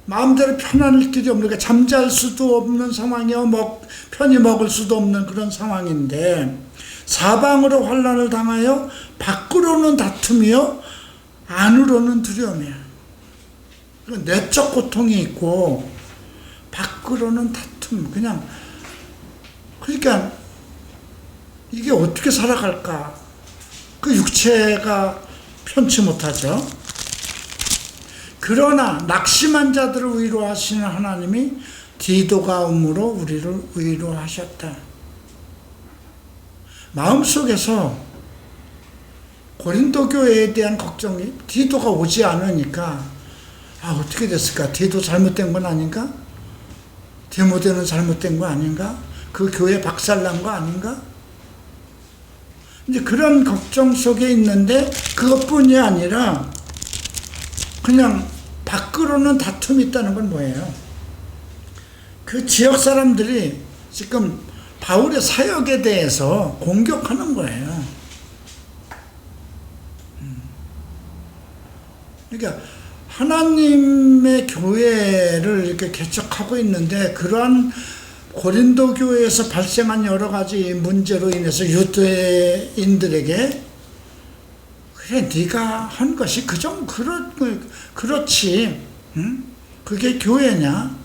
마음대로 편안할 길이 없는, 그러니까 잠잘 수도 없는 상황이요, 편히 먹을 수도 없는 그런 상황인데, 사방으로 환난을 당하여 밖으로는 다툼이요 안으로는 두려움이야. 내적 고통이 있고 밖으로는 다툼. 그냥 그러니까 이게 어떻게 살아갈까? 그 육체가 편치 못하죠. 그러나 낙심한 자들을 위로하시는 하나님이 디도가 om으로 우리를 위로하셨다. 마음속에서 고린도 교회에 대한 걱정이, 디도가 오지 않으니까 어떻게 됐을까? 디도 잘못된 건 아닌가? 디모데는 잘못된 거 아닌가? 그 교회 박살난 거 아닌가? 이제 그런 걱정 속에 있는데, 그것뿐이 아니라 그냥 밖으로는 다툼이 있다는 건 뭐예요? 그 지역 사람들이 지금 바울의 사역에 대해서 공격하는 거예요. 그러니까 하나님의 교회를 이렇게 개척하고 있는데, 그러한 고린도 교회에서 발생한 여러 가지 문제로 인해서 유대인들에게, 그래 네가 한 것이 그렇지, 응? 그게 교회냐?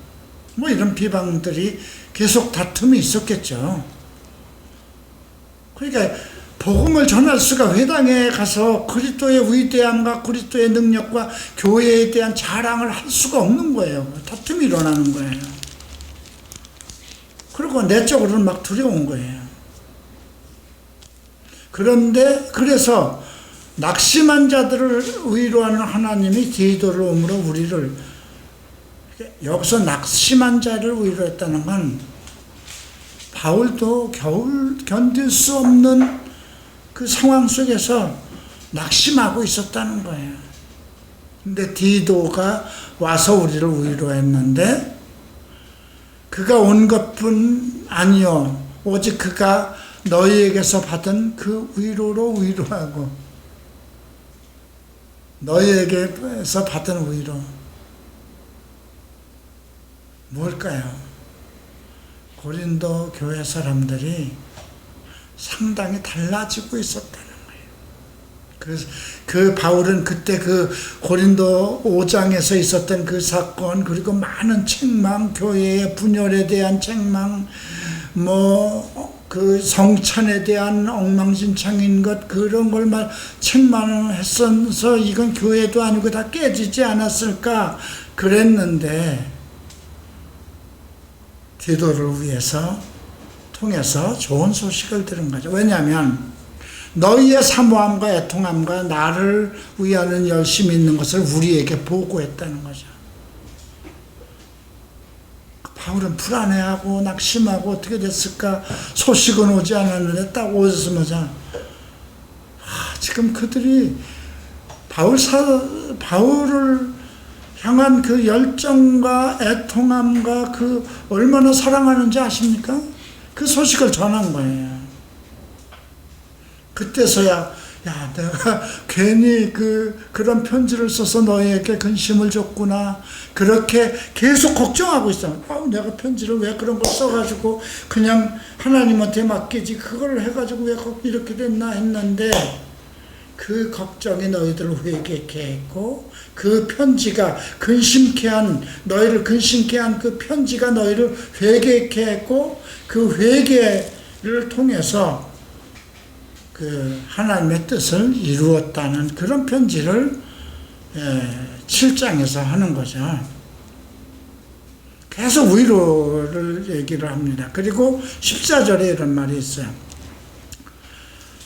뭐 이런 비방들이 계속 다툼이 있었겠죠. 그러니까 복음을 전할 수가 회당에 가서 그리스도의 위대함과 그리스도의 능력과 교회에 대한 자랑을 할 수가 없는 거예요. 다툼이 일어나는 거예요. 그리고 내적으로는 막 두려운 거예요. 그런데 그래서 낙심한 자들을 위로하는 하나님이 디도를 om으로 우리를, 여기서 낙심한 자를 위로했다는 건 바울도 견딜 수 없는 그 상황 속에서 낙심하고 있었다는 거예요. 근데 디도가 와서 우리를 위로했는데, 그가 온 것뿐 아니요 오직 그가 너희에게서 받은 그 위로로 위로하고, 너희에게서 받은 위로 뭘까요? 고린도 교회 사람들이 상당히 달라지고 있었다는 거예요. 그래서 그 바울은 그때 그 고린도 5장에서 있었던 그 사건, 그리고 많은 책망, 교회의 분열에 대한 책망, 그 성찬에 대한 엉망진창인 것, 그런 걸 책망을 했어서 이건 교회도 아니고 다 깨지지 않았을까 그랬는데, 디도를 위해서 통해서 좋은 소식을 들은 거죠. 왜냐하면 너희의 사모함과 애통함과 나를 위하는 열심이 있는 것을 우리에게 보고했다는 거죠. 바울은 불안해하고 낙심하고 어떻게 됐을까? 소식은 오지 않았는데 딱 오자마자 지금 그들이 바울을 향한 그 열정과 애통함과 그 얼마나 사랑하는지 아십니까? 그 소식을 전한 거예요. 그때서야 내가 괜히 그런 편지를 써서 너희에게 근심을 줬구나. 그렇게 계속 걱정하고 있어. 내가 편지를 왜 그런 걸 써가지고 그냥 하나님한테 맡기지, 그걸 해가지고 왜 이렇게 됐나 했는데, 그 걱정이 너희들을 회개케 했고, 그 편지가 너희를 근심케 한 그 편지가 너희를 회개케 했고, 그 회개를 통해서 그 하나님의 뜻을 이루었다는 그런 편지를 7장에서 하는 거죠. 계속 위로를 얘기를 합니다. 그리고 14절에 이런 말이 있어요.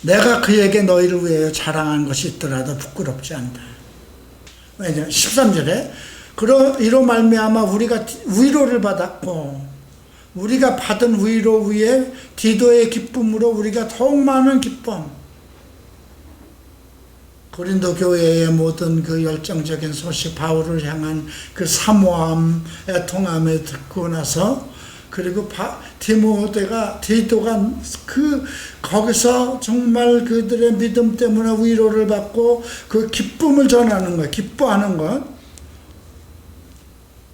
내가 그에게 너희를 위하여 자랑한 것이 있더라도 부끄럽지 않다. 왜냐? 13절에 이로 말미암아 우리가 위로를 받았고, 우리가 받은 위로 위에 디도의 기쁨으로 우리가 더욱 많은 기쁨. 고린도 교회의 모든 그 열정적인 소식, 바울을 향한 그 사모함, 애통함을 듣고 나서, 그리고 디도가 거기서 정말 그들의 믿음 때문에 위로를 받고 그 기쁨을 전하는 것, 기뻐하는 것.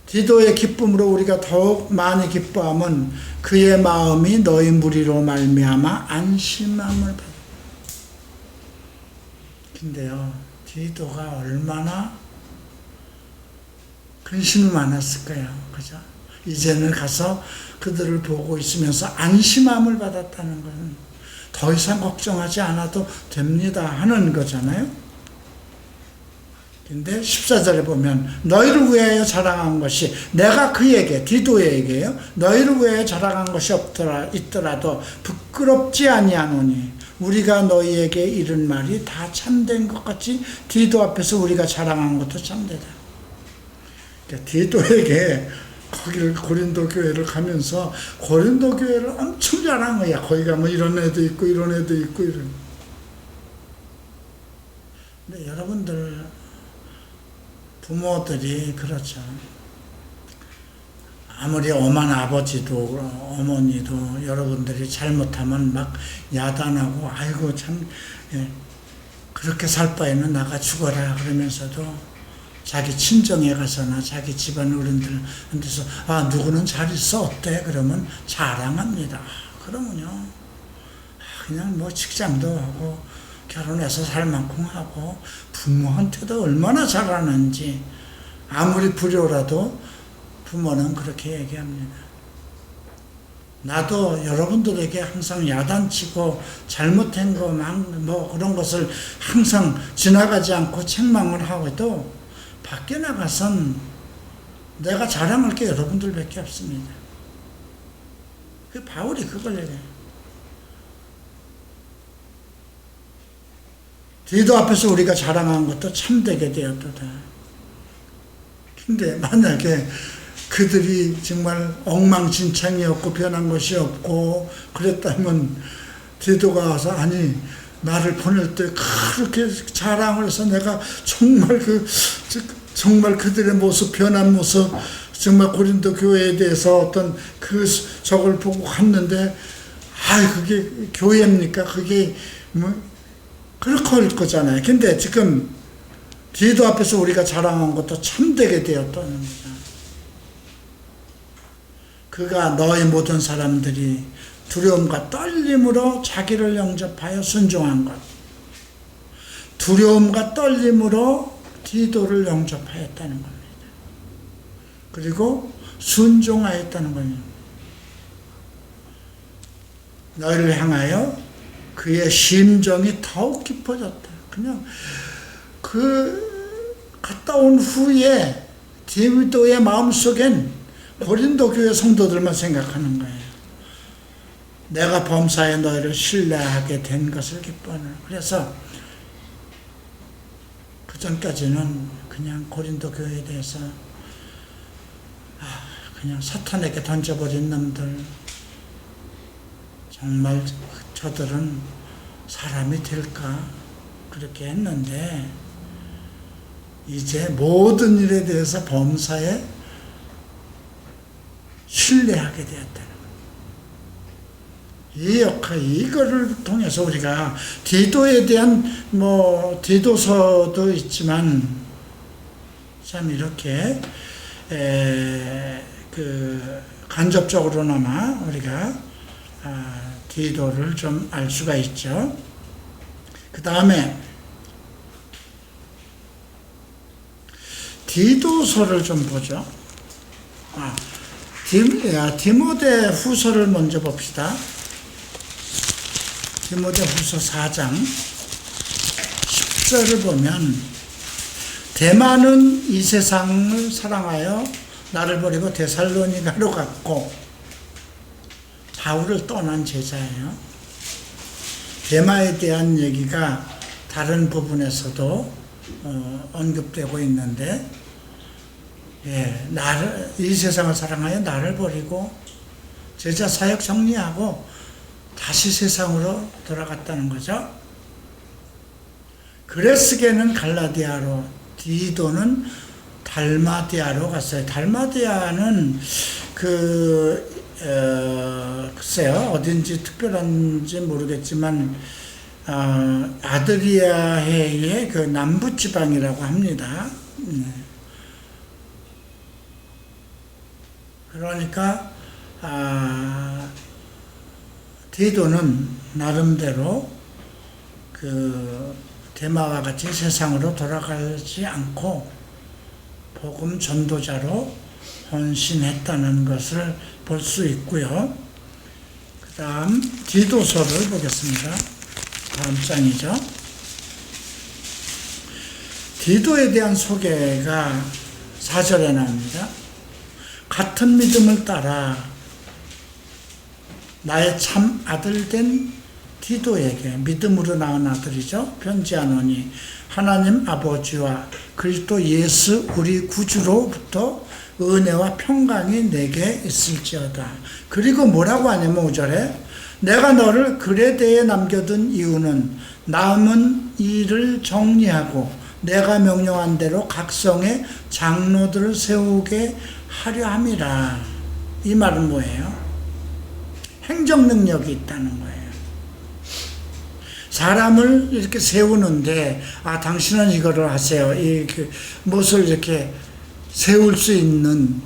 디도의 기쁨으로 우리가 더욱 많이 기뻐함은 그의 마음이 너희 무리로 말미암아 안심함을 받아. 근데요, 디도가 얼마나 근심이 많았을까요? 그죠? 이제는 가서 그들을 보고 있으면서 안심함을 받았다는 것은 더 이상 걱정하지 않아도 됩니다 하는 거잖아요. 근데 14절에 보면 너희를 위하여 자랑한 것이, 내가 그에게, 디도에게요, 너희를 위하여 자랑한 것이 있더라도 부끄럽지 아니하노니 우리가 너희에게 이른 말이 다 참된 것 같이 디도 앞에서 우리가 자랑한 것도 참되다. 그러니까 디도에게 거기를 고린도 교회를 가면서 고린도 교회를 엄청 자랑한 거야. 거기 가면 이런 애도 있고 이런 애도 있고 이런. 근데 여러분들 부모들이 그렇죠. 아무리 엄한 아버지도 어머니도 여러분들이 잘못하면 막 야단하고 아이고 참 그렇게 살 바에는 나가 죽어라 그러면서도 자기 친정에 가서나 자기 집안 어른들한테서 누구는 잘 있어 어때? 그러면 자랑합니다. 그러면요 그냥 뭐 직장도 하고 결혼해서 살 만큼 하고 부모한테도 얼마나 잘하는지, 아무리 불효라도 부모는 그렇게 얘기합니다. 나도 여러분들에게 항상 야단치고 잘못한 거 뭐 그런 것을 항상 지나가지 않고 책망을 하고도 밖에 나가선 내가 자랑할 게 여러분들밖에 없습니다. 그 바울이 그걸 얘기해요. 디도 앞에서 우리가 자랑한 것도 참되게 되었도다. 근데 만약에 그들이 정말 엉망진창이었고 변한 것이 없고 그랬다면 디도가 와서 나를 보낼 때 그렇게 자랑을 해서 내가 정말 그들의 모습, 변한 모습, 정말 고린도 교회에 대해서 어떤 저걸 보고 갔는데 그게 교회입니까? 그게 그렇게 할 거잖아요. 근데 지금 디도 앞에서 우리가 자랑한 것도 참되게 되었다는 거죠. 그가 너희 모든 사람들이 두려움과 떨림으로 자기를 영접하여 순종한 것. 두려움과 떨림으로 디도를 영접하였다는 겁니다. 그리고 순종하였다는 겁니다. 너희를 향하여 그의 심정이 더욱 깊어졌다. 그냥 갔다 온 후에 디도의 마음속엔 고린도 교회 성도들만 생각하는 거예요. 내가 범사에 너희를 신뢰하게 된 것을 기뻐하는. 그래서 그 전까지는 그냥 고린도 교회에 대해서 그냥 사탄에게 던져버린 놈들, 정말 저들은 사람이 될까 그렇게 했는데 이제 모든 일에 대해서 범사에 신뢰하게 되었다는 거예요. 이 역할, 이거를 통해서 우리가 디도에 대한 디도서도 있지만 참 이렇게 간접적으로나마 우리가 디도를 좀 알 수가 있죠. 그 다음에 디도서를 좀 보죠. 디모데 후서를 먼저 봅시다. 디모데 후서 4장 10절을 보면 대마는 이 세상을 사랑하여 나를 버리고 데살로니가로 갔고, 바울을 떠난 제자예요. 데마에 대한 얘기가 다른 부분에서도 언급되고 있는데, 이 세상을 사랑하여 나를 버리고 제자 사역 정리하고 다시 세상으로 돌아갔다는 거죠. 그레스게는 갈라디아로, 디도는 달마디아로 갔어요. 달마디아는 글쎄요, 어딘지 특별한지 모르겠지만 아드리아해의 그 남부 지방이라고 합니다. 그러니까 디도는 나름대로 데마와 같이 세상으로 돌아가지 않고 복음 전도자로 헌신했다는 것을 볼 수 있고요. 그 다음 디도서를 보겠습니다. 다음 장이죠. 디도에 대한 소개가 4절에 나옵니다. 같은 믿음을 따라 나의 참 아들 된 디도에게, 믿음으로 낳은 아들이죠, 편지하노니 하나님 아버지와 그리스도 예수 우리 구주로부터 은혜와 평강이 내게 있을지어다. 그리고 뭐라고 하냐면 5절에 내가 너를 그레데에 남겨둔 이유는 남은 일을 정리하고 내가 명령한 대로 각 성에 장로들을 세우게 하려 함이라. 이 말은 뭐예요? 행정 능력이 있다는 거예요. 사람을 이렇게 세우는데, 당신은 이거를 하세요. 무엇을 이렇게 세울 수 있는.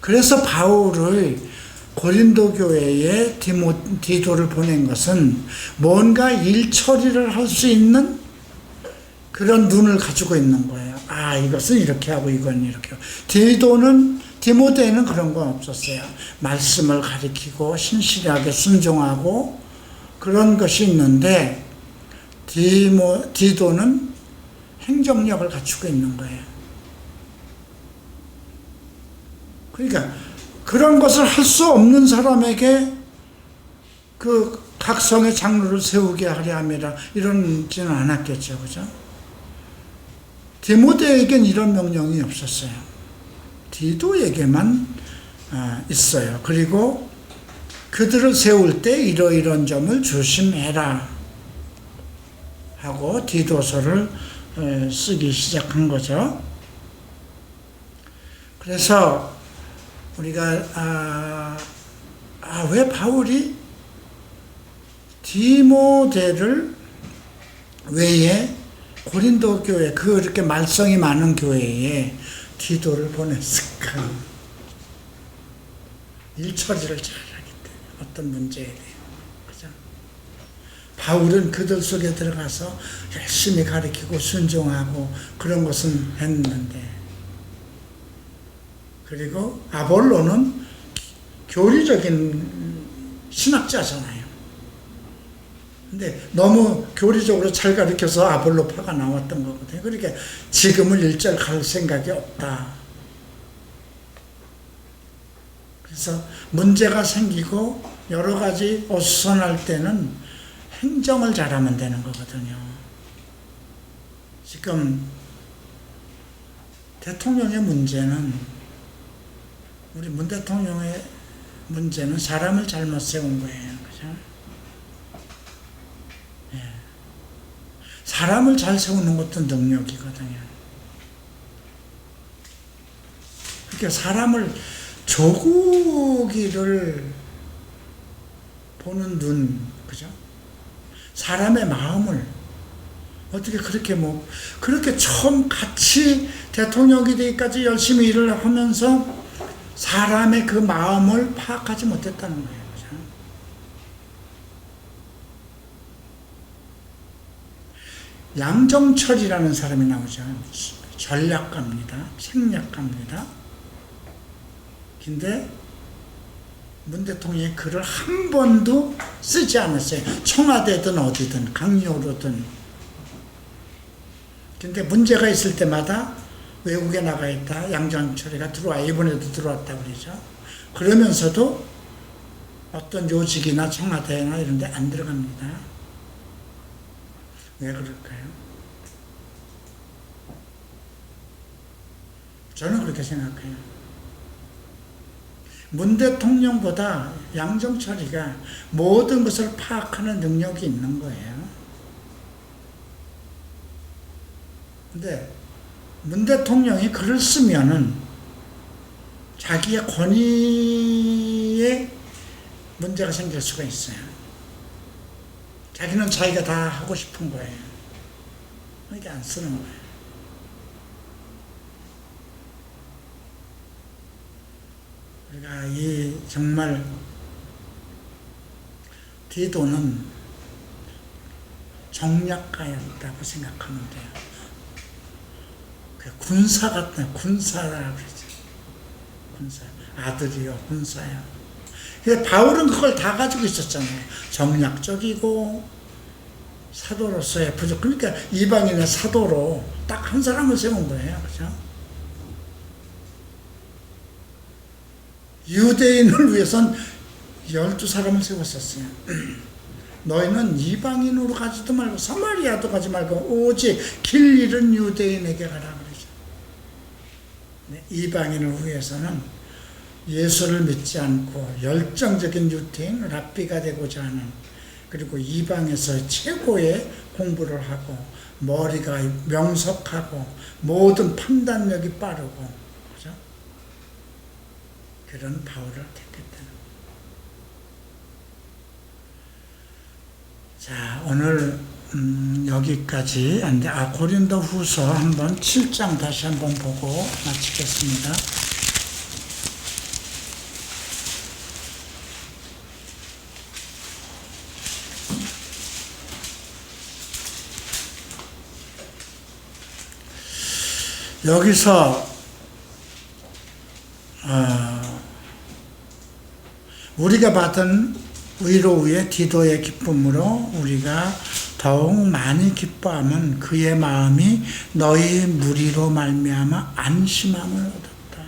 그래서 바울을 고린도 교회에 디도를 보낸 것은 뭔가 일 처리를 할 수 있는 그런 눈을 가지고 있는 거예요. 이것은 이렇게 하고 이건 이렇게 하고. 디모데는 그런 건 없었어요. 말씀을 가리키고 신실하게 순종하고 그런 것이 있는데, 디도는 행정력을 갖추고 있는 거예요. 그러니까 그런 것을 할 수 없는 사람에게 각 성의 장로를 세우게 하려 함이라, 이런지는 않았겠죠. 그죠? 디모데에겐 이런 명령이 없었어요. 디도에게만 있어요. 그리고 그들을 세울 때 이러이런 점을 조심해라 하고 디도서를 쓰기 시작한 거죠. 그래서 우리가 왜 바울이 디모데를 외에 고린도 교회, 그렇게 말썽이 많은 교회에 디도를 보냈을까? 일 처리를 잘하기 때문에. 어떤 문제에 대해. 그죠? 바울은 그들 속에 들어가서 열심히 가르치고 순종하고 그런 것은 했는데, 그리고 아볼로는 교리적인 신학자잖아요. 근데 너무 교리적으로 잘 가르쳐서 아볼로파가 나왔던 거거든요. 그러니까 지금은 일절 갈 생각이 없다. 그래서 문제가 생기고 여러 가지 어수선할 때는 행정을 잘하면 되는 거거든요. 지금 대통령의 문제는, 우리 문 대통령의 문제는 사람을 잘못 세운 거예요. 그죠? 예. 사람을 잘 세우는 것도 능력이거든요. 그러니까 사람을, 조국이를 보는 눈, 그죠? 사람의 마음을 어떻게 그렇게 그렇게 처음 같이 대통령이 되기까지 열심히 일을 하면서 사람의 그 마음을 파악하지 못했다는 거예요. 그죠? 양정철이라는 사람이 나오죠. 전략가입니다. 책략가입니다. 근데 문 대통령이 글을 한 번도 쓰지 않았어요. 청와대든 어디든 강요로든. 근데 문제가 있을 때마다 외국에 나가 있다 양정철이가 들어와, 이번에도 들어왔다 그러죠. 그러면서도 어떤 요직이나 청와대나 이런 데 안 들어갑니다. 왜 그럴까요? 저는 그렇게 생각해요. 문 대통령보다 양정철이가 모든 것을 파악하는 능력이 있는 거예요. 근데 문 대통령이 글을 쓰면은 자기의 권위에 문제가 생길 수가 있어요. 자기는 자기가 다 하고 싶은 거예요. 그러니까 안 쓰는 거예요. 우리가 이 정말 디도는 정략가였다고 생각하면 돼요. 그 군사 같다, 군사라 그러죠. 군사, 아들이요, 군사요. 근데 바울은 그걸 다 가지고 있었잖아요. 정략적이고 사도로서의 부족. 그러니까 이방인의 사도로 딱 한 사람을 세운 거예요, 그죠? 유대인을 위해선 12사람을 세웠었어요. 너희는 이방인으로 가지도 말고 사마리아도 가지 말고 오직 길 잃은 유대인에게 가라 그러죠. 네, 이방인을 위해서는 예수를 믿지 않고 열정적인 유대인, 랍비가 되고자 하는, 그리고 이방에서 최고의 공부를 하고 머리가 명석하고 모든 판단력이 빠르고, 그죠? 그런 바울을 택했다는. 자, 오늘 여기까지. 고린도 후서 한번 7장 다시 한번 보고 마치겠습니다. 여기서 우리가 받은 위로 위에 디도의 기쁨으로 우리가 더욱 많이 기뻐하면 그의 마음이 너희 무리로 말미암아 안심함을 얻었다.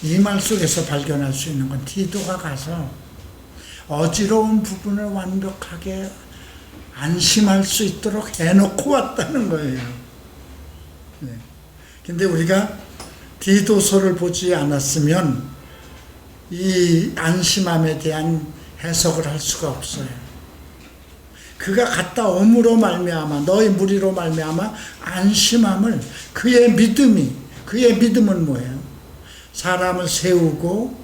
이 말 속에서 발견할 수 있는 건 디도가 가서 어지러운 부분을 완벽하게 안심할 수 있도록 해놓고 왔다는 거예요. 네. 근데 우리가 디도서를 보지 않았으면 이 안심함에 대한 해석을 할 수가 없어요. 그가 갔다 옴으로 말미암아 너희 무리로 말미암아 안심함을, 그의 믿음은 뭐예요? 사람을 세우고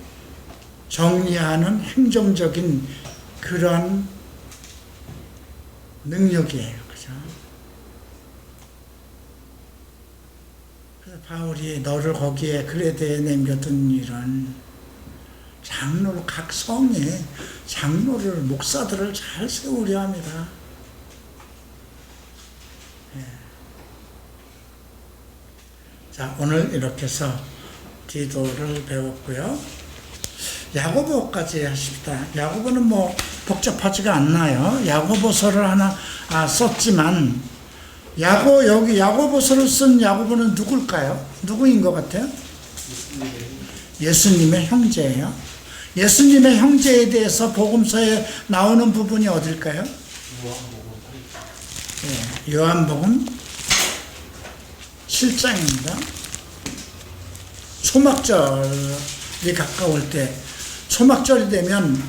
정리하는 행정적인 그런 능력이에요. 그죠? 그래서 바울이 너를 거기에 그레데에 남겨둔 일은 장로를, 각 성에 장로를, 목사들을 잘 세우려 합니다. 예. 자, 오늘 이렇게 해서 디도를 배웠고요. 야고보까지 하십니다. 야고보는 뭐 복잡하지가 않나요? 야고보서를 하나 썼지만, 여기 야고보서를 쓴 야고보는 누굴까요? 누구인 것 같아요? 예수님의 형제예요. 예수님의 형제에 대해서 복음서에 나오는 부분이 어딜까요? 네, 요한복음 7장입니다. 초막절이 가까울 때, 초막절이 되면,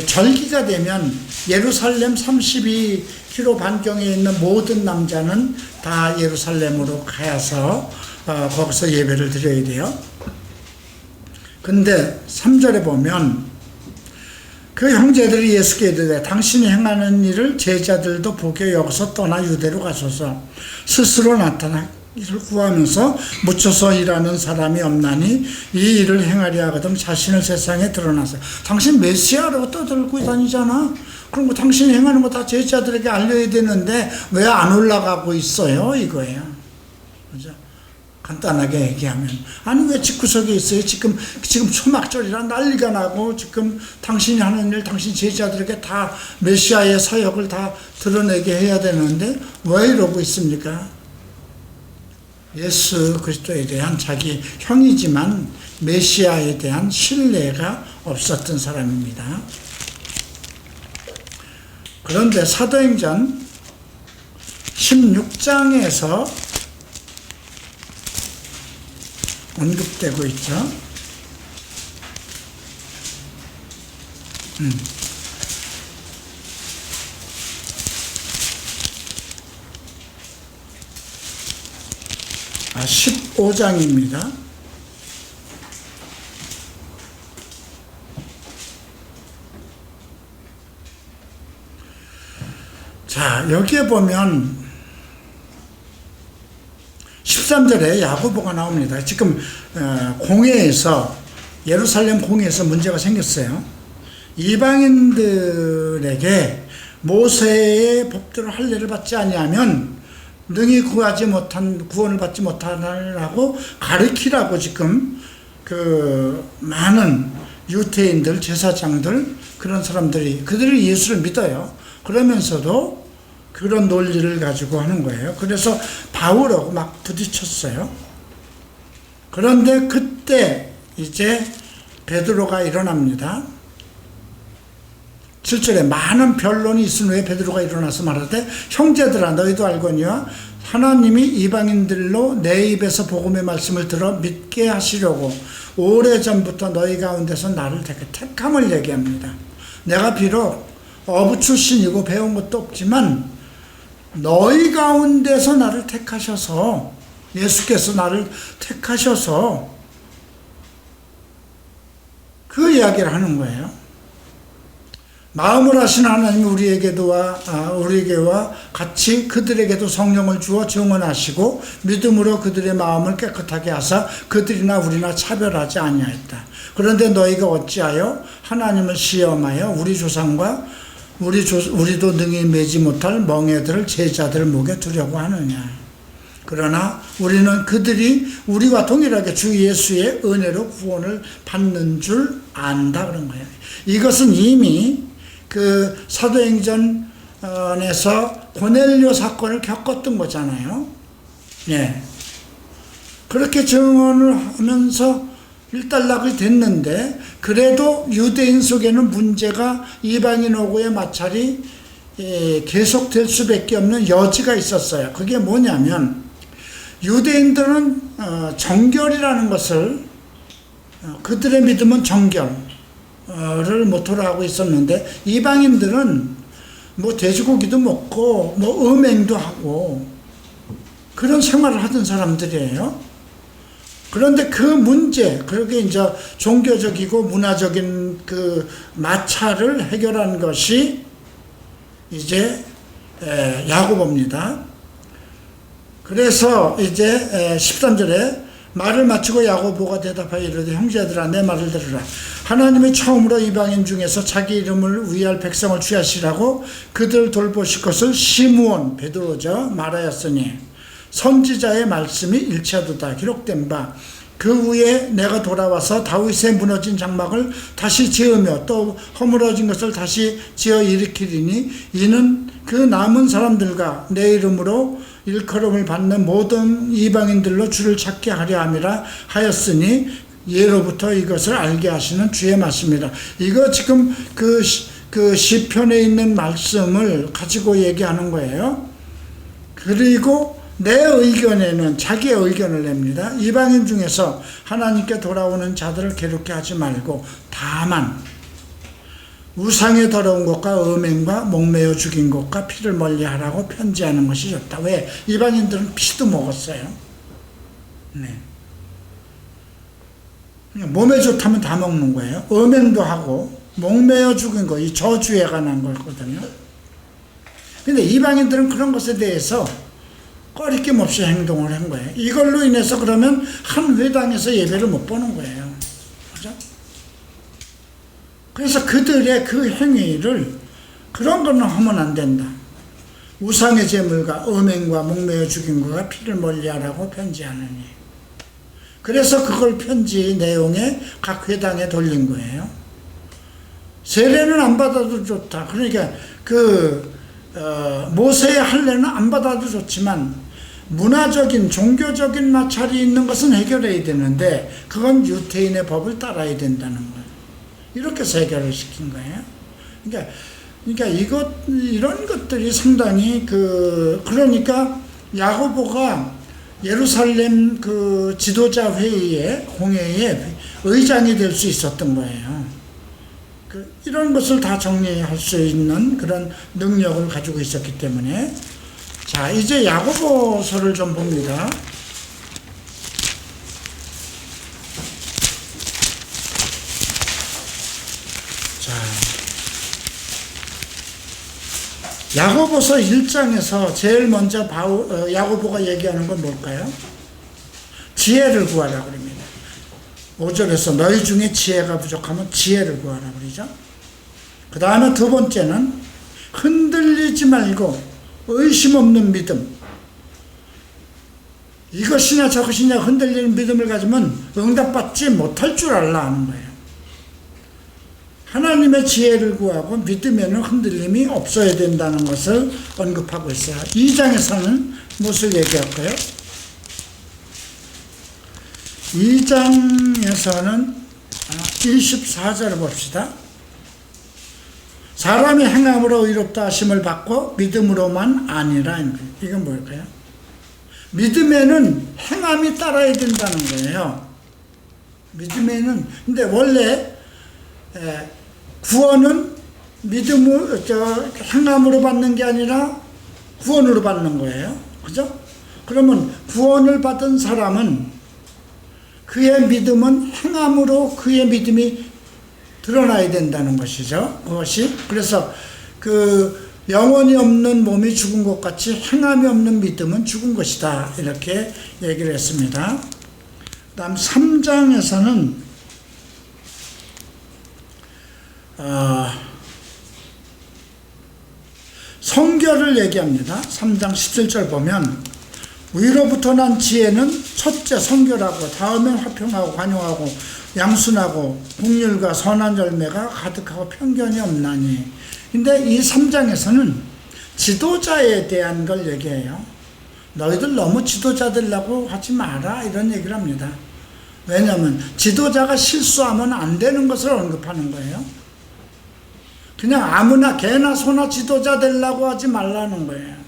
절기가 되면 예루살렘 32km 반경에 있는 모든 남자는 다 예루살렘으로 가서 거기서 예배를 드려야 돼요. 근데 3절에 보면 그 형제들이 예수께 이르되 당신이 행하는 일을 제자들도 보게 여기서 떠나 유대로 가소서. 스스로 나타나 이를 구하면서 묻혀서 일하는 사람이 없나니 이 일을 행하려 하거든 자신을 세상에 드러나서. 당신 메시아라고 떠들고 다니잖아. 그럼 뭐 당신이 행하는 거 다 제자들에게 알려야 되는데 왜 안 올라가고 있어요? 이거예요. 그죠? 간단하게 얘기하면, 아니 왜 집구석에 있어요? 지금 초막절이라 난리가 나고, 지금 당신이 하는 일, 당신 제자들에게 다 메시아의 사역을 다 드러내게 해야 되는데 왜 이러고 있습니까? 예수 그리스도에 대한 자기 형이지만 메시아에 대한 신뢰가 없었던 사람입니다. 그런데 사도행전 16장에서 언급되고 있죠. 아, 15장입니다. 자, 여기에 보면 13절에 야고보가 나옵니다. 지금 공회에서, 예루살렘 공회에서 문제가 생겼어요. 이방인들에게 모세의 법대로 할례를 받지 아니하면 능히 구원을 받지 못하라고 가르치라고 지금 그 많은 유대인들, 제사장들, 그런 사람들이, 그들이 예수를 믿어요. 그러면서도 그런 논리를 가지고 하는 거예요. 그래서 바울하고 막 부딪혔어요. 그런데 그때 이제 베드로가 일어납니다. 7절에 많은 변론이 있은 후에 베드로가 일어나서 말하되 형제들아 너희도 알거니와 하나님이 이방인들로 내 입에서 복음의 말씀을 들어 믿게 하시려고 오래전부터 너희 가운데서 나를 택함을 얘기합니다. 내가 비록 어부 출신이고 배운 것도 없지만 너희 가운데서 나를 택하셔서, 예수께서 나를 택하셔서 그 이야기를 하는 거예요. 마음을 하신 하나님이 우리에게와 같이 그들에게도 성령을 주어 증언하시고 믿음으로 그들의 마음을 깨끗하게 하사 그들이나 우리나 차별하지 아니하였다. 그런데 너희가 어찌하여 하나님을 시험하여 우리 조상과 우리도 능히 매지 못할 멍에들을 제자들 목에 두려고 하느냐. 그러나 우리는 그들이 우리와 동일하게 주 예수의 은혜로 구원을 받는 줄 안다 그런 거예요. 이것은 이미 그 사도행전에서 고넬료 사건을 겪었던 거잖아요. 예. 그렇게 증언을 하면서 일단락이 됐는데, 그래도 유대인 속에는 문제가, 이방인하고의 마찰이 계속될 수밖에 없는 여지가 있었어요. 그게 뭐냐면, 유대인들은 정결이라는 것을, 그들의 믿음은 정결을 모토로 하고 있었는데, 이방인들은 뭐 돼지고기도 먹고 뭐 음행도 하고 그런 생활을 하던 사람들이에요. 그런데 그 문제, 그렇게 이제 종교적이고 문화적인 그 마찰을 해결한 것이 이제 야고보입니다. 그래서 이제 13절에 말을 마치고 야고보가 대답하여 이르되 형제들아 내 말을 들으라. 하나님이 처음으로 이방인 중에서 자기 이름을 위할 백성을 취하시라고 그들 돌보실 것을 시므온 베드로죠 말하였으니 선지자의 말씀이 일치하도다 기록된 바 그 후에 내가 돌아와서 다윗의 무너진 장막을 다시 지으며 또 허물어진 것을 다시 지어 일으키리니 이는 그 남은 사람들과 내 이름으로 일컬음을 받는 모든 이방인들로 주를 찾게 하려 함이라 하였으니 예로부터 이것을 알게 하시는 주의 말씀이라. 이거 지금 그 시편에 있는 말씀을 가지고 얘기하는 거예요. 그리고 내 의견에는 자기의 의견을 냅니다. 이방인 중에서 하나님께 돌아오는 자들을 괴롭게 하지 말고 다만 우상의 더러운 것과 음행과 목매어 죽인 것과 피를 멀리하라고 편지하는 것이 좋다. 왜? 이방인들은 피도 먹었어요. 네. 몸에 좋다면 다 먹는 거예요. 음행도 하고 목매어 죽인 거, 이 저주에 관한 거거든요. 근데 이방인들은 그런 것에 대해서 꺼리낌 없이 행동을 한 거예요. 이걸로 인해서 그러면 한 회당에서 예배를 못 보는 거예요. 그죠? 그래서 그들의 그 행위를 그런 거는 하면 안 된다. 우상의 제물과 음행과 목매어 죽인 것과 피를 멀리하라고 편지하느니. 그래서 그걸 편지 내용에 각 회당에 돌린 거예요. 세례는 안 받아도 좋다. 그러니까 모세의 할례는 안 받아도 좋지만 문화적인 종교적인 마찰이 있는 것은 해결해야 되는데 그건 유태인의 법을 따라야 된다는 거예요. 이렇게 해서 해결을 시킨 거예요. 그러니까 이런 것들이 상당히 그러니까 야고보가 예루살렘 그 지도자 회의에 공회에 의장이 될 수 있었던 거예요. 이런 것을 다 정리할 수 있는 그런 능력을 가지고 있었기 때문에. 자, 이제 야고보서를 좀 봅니다. 자, 야고보서 1장에서 제일 먼저 야고보가 얘기하는 건 뭘까요? 지혜를 구하라 그럽니다. 5절에서 너희 중에 지혜가 부족하면 지혜를 구하라 그러죠. 그 다음에 두 번째는 흔들리지 말고 의심 없는 믿음. 이것이냐 저것이냐 흔들리는 믿음을 가지면 응답받지 못할 줄 알라 하는 거예요. 하나님의 지혜를 구하고 믿으면 흔들림이 없어야 된다는 것을 언급하고 있어요. 2장에서는 무엇을 얘기할까요? 2장에서는 24절을 봅시다. 사람이 행함으로 의롭다 하심을 받고 믿음으로만 아니라. 이건 뭘까요? 믿음에는 행함이 따라야 된다는 거예요. 믿음에는. 근데 원래 구원은 행함으로 받는 게 아니라 구원으로 받는 거예요. 그죠? 그러면 구원을 받은 사람은 그의 믿음은 행함으로 그의 믿음이 드러나야 된다는 것이죠. 그것이. 그래서 영혼이 없는 몸이 죽은 것 같이 행함이 없는 믿음은 죽은 것이다. 이렇게 얘기를 했습니다. 그 다음 3장에서는 성결을 얘기합니다. 3장 17절 보면 위로부터 난 지혜는 첫째 성결하고 다음엔 화평하고 관용하고 양순하고 긍휼과 선한 열매가 가득하고 편견이 없나니. 근데 이 3장에서는 지도자에 대한 걸 얘기해요. 너희들 너무 지도자 되려고 하지 마라 이런 얘기를 합니다. 왜냐하면 지도자가 실수하면 안 되는 것을 언급하는 거예요. 그냥 아무나 개나 소나 지도자 되려고 하지 말라는 거예요.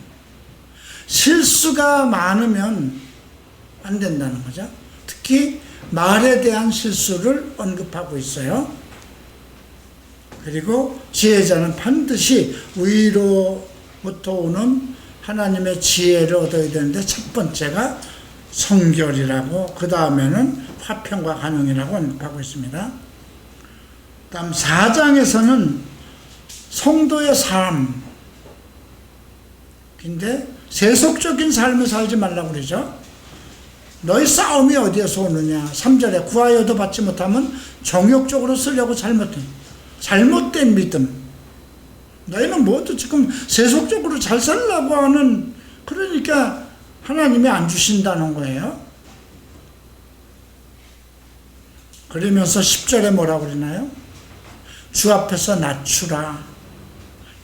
실수가 많으면 안 된다는 거죠. 특히 말에 대한 실수를 언급하고 있어요. 그리고 지혜자는 반드시 위로부터 오는 하나님의 지혜를 얻어야 되는데 첫 번째가 성결이라고, 그 다음에는 화평과 관용이라고 언급하고 있습니다. 다음 4장에서는 성도의 삶, 근데 세속적인 삶을 살지 말라고 그러죠. 너희 싸움이 어디에서 오느냐. 3절에 구하여도 받지 못하면 정욕적으로 쓰려고 잘못된 믿음. 너희는 모두 지금 세속적으로 잘 살려고 하는, 그러니까 하나님이 안 주신다는 거예요. 그러면서 10절에 뭐라고 그러나요? 주 앞에서 낮추라,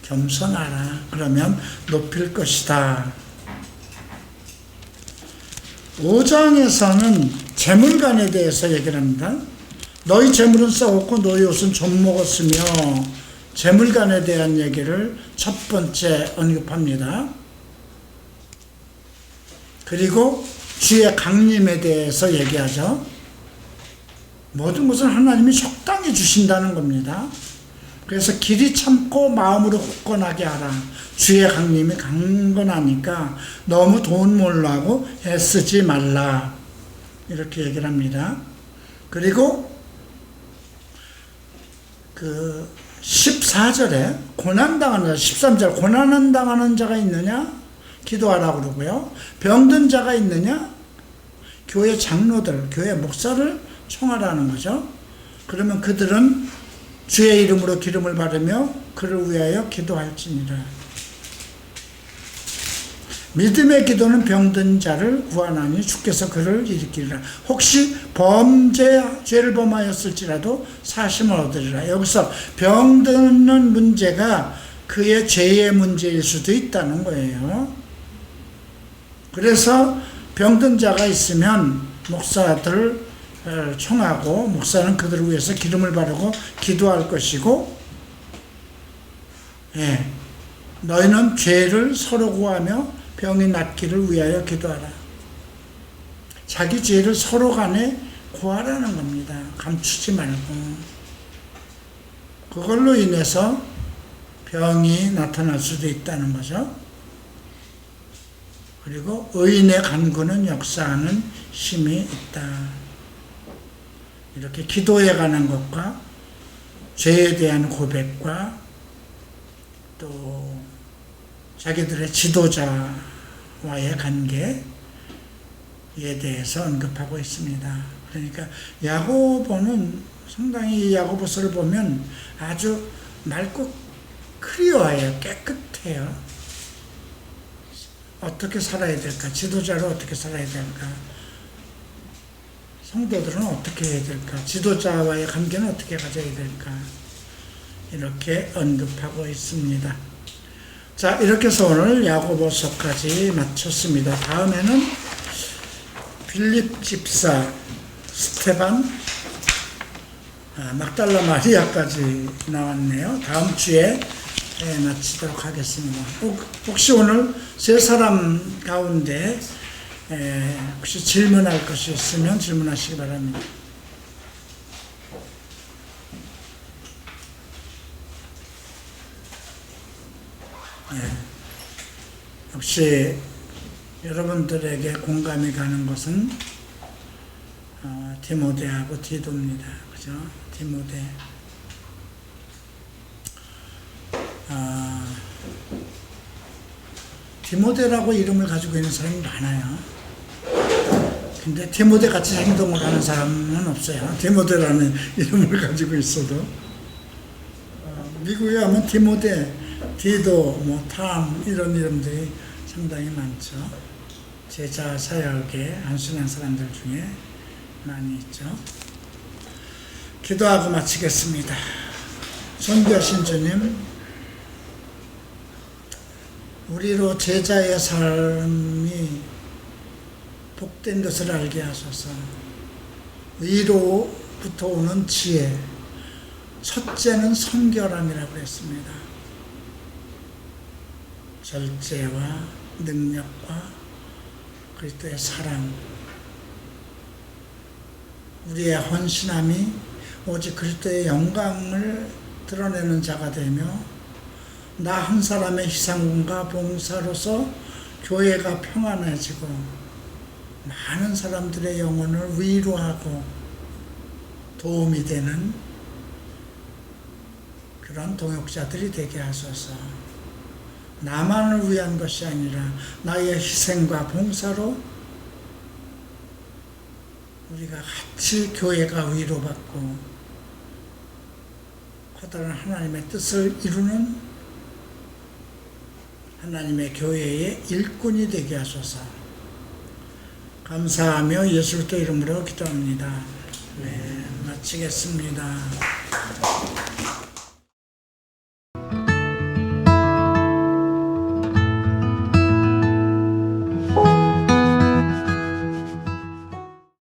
겸손하라, 그러면 높일 것이다. 5장에서는 재물관에 대해서 얘기를 합니다. 너희 재물은 썩었고 너희 옷은 좀 먹었으며, 재물관에 대한 얘기를 첫 번째 언급합니다. 그리고 주의 강림에 대해서 얘기하죠. 모든 것은 하나님이 적당히 주신다는 겁니다. 그래서 길이 참고 마음으로 굳건하게 하라. 주의 강림이 강건하니까 너무 돈 몰라고 애쓰지 말라. 이렇게 얘기를 합니다. 그리고 14절에 고난당하는 자, 13절 고난은 당하는 자가 있느냐? 기도하라고 그러고요. 병든 자가 있느냐? 교회 장로들, 교회 목사를 청하라는 거죠. 그러면 그들은 주의 이름으로 기름을 바르며 그를 위하여 기도할지니라. 믿음의 기도는 병든 자를 구하나니 주께서 그를 일으키리라. 혹시 죄를 범하였을지라도 사심을 얻으리라. 여기서 병드는 문제가 그의 죄의 문제일 수도 있다는 거예요. 그래서 병든 자가 있으면 목사들을 청하고, 목사는 그들을 위해서 기름을 바르고 기도할 것이고, 너희는 죄를 서로 구하며 병이 낫기를 위하여 기도하라. 자기 죄를 서로 간에 구하라는 겁니다. 감추지 말고. 그걸로 인해서 병이 나타날 수도 있다는 거죠. 그리고 의인의 간구는 역사하는 힘이 있다. 이렇게 기도에 관한 것과 죄에 대한 고백과 또 자기들의 지도자와의 관계에 대해서 언급하고 있습니다. 그러니까 야고보는 상당히 야고보서를 보면 아주 맑고 클리어해요. 깨끗해요. 어떻게 살아야 될까? 지도자로 어떻게 살아야 될까? 성도들은 어떻게 해야 될까? 지도자와의 관계는 어떻게 가져야 될까? 이렇게 언급하고 있습니다. 자, 이렇게 해서 오늘 야고보서까지 마쳤습니다. 다음에는 빌립 집사, 스테반, 막달라 마리아까지 나왔네요. 다음 주에 마치도록 하겠습니다. 혹시 오늘 세 사람 가운데 혹시 질문할 것이 있으면 질문하시기 바랍니다. 혹시 여러분들에게 공감이 가는 것은 디모데하고 디도입니다. 그죠? 디모데. 디모데라고 이름을 가지고 있는 사람이 많아요. 근데 디모데 같이 행동을 하는 사람은 없어요. 디모데라는 이름을 가지고 있어도. 미국에 가면 디모데, 디도, 탐 이런 이름들이 상당히 많죠. 제자 사역에 안순한 사람들 중에 많이 있죠. 기도하고 마치겠습니다. 존귀하신 주님, 우리로 제자의 삶이 복된 것을 알게 하소서. 위로부터 오는 지혜, 첫째는 성결함이라고 했습니다. 절제와 능력과 그리스도의 사랑, 우리의 헌신함이 오직 그리스도의 영광을 드러내는 자가 되며, 나 한 사람의 희생과 봉사로서 교회가 평안해지고 많은 사람들의 영혼을 위로하고 도움이 되는 그런 동역자들이 되게 하소서. 나만을 위한 것이 아니라 나의 희생과 봉사로 우리가 같이 교회가 위로받고 커다란 하나님의 뜻을 이루는 하나님의 교회의 일꾼이 되게 하소서. 감사하며 예수 그리스도 이름으로 기도합니다. 네, 마치겠습니다.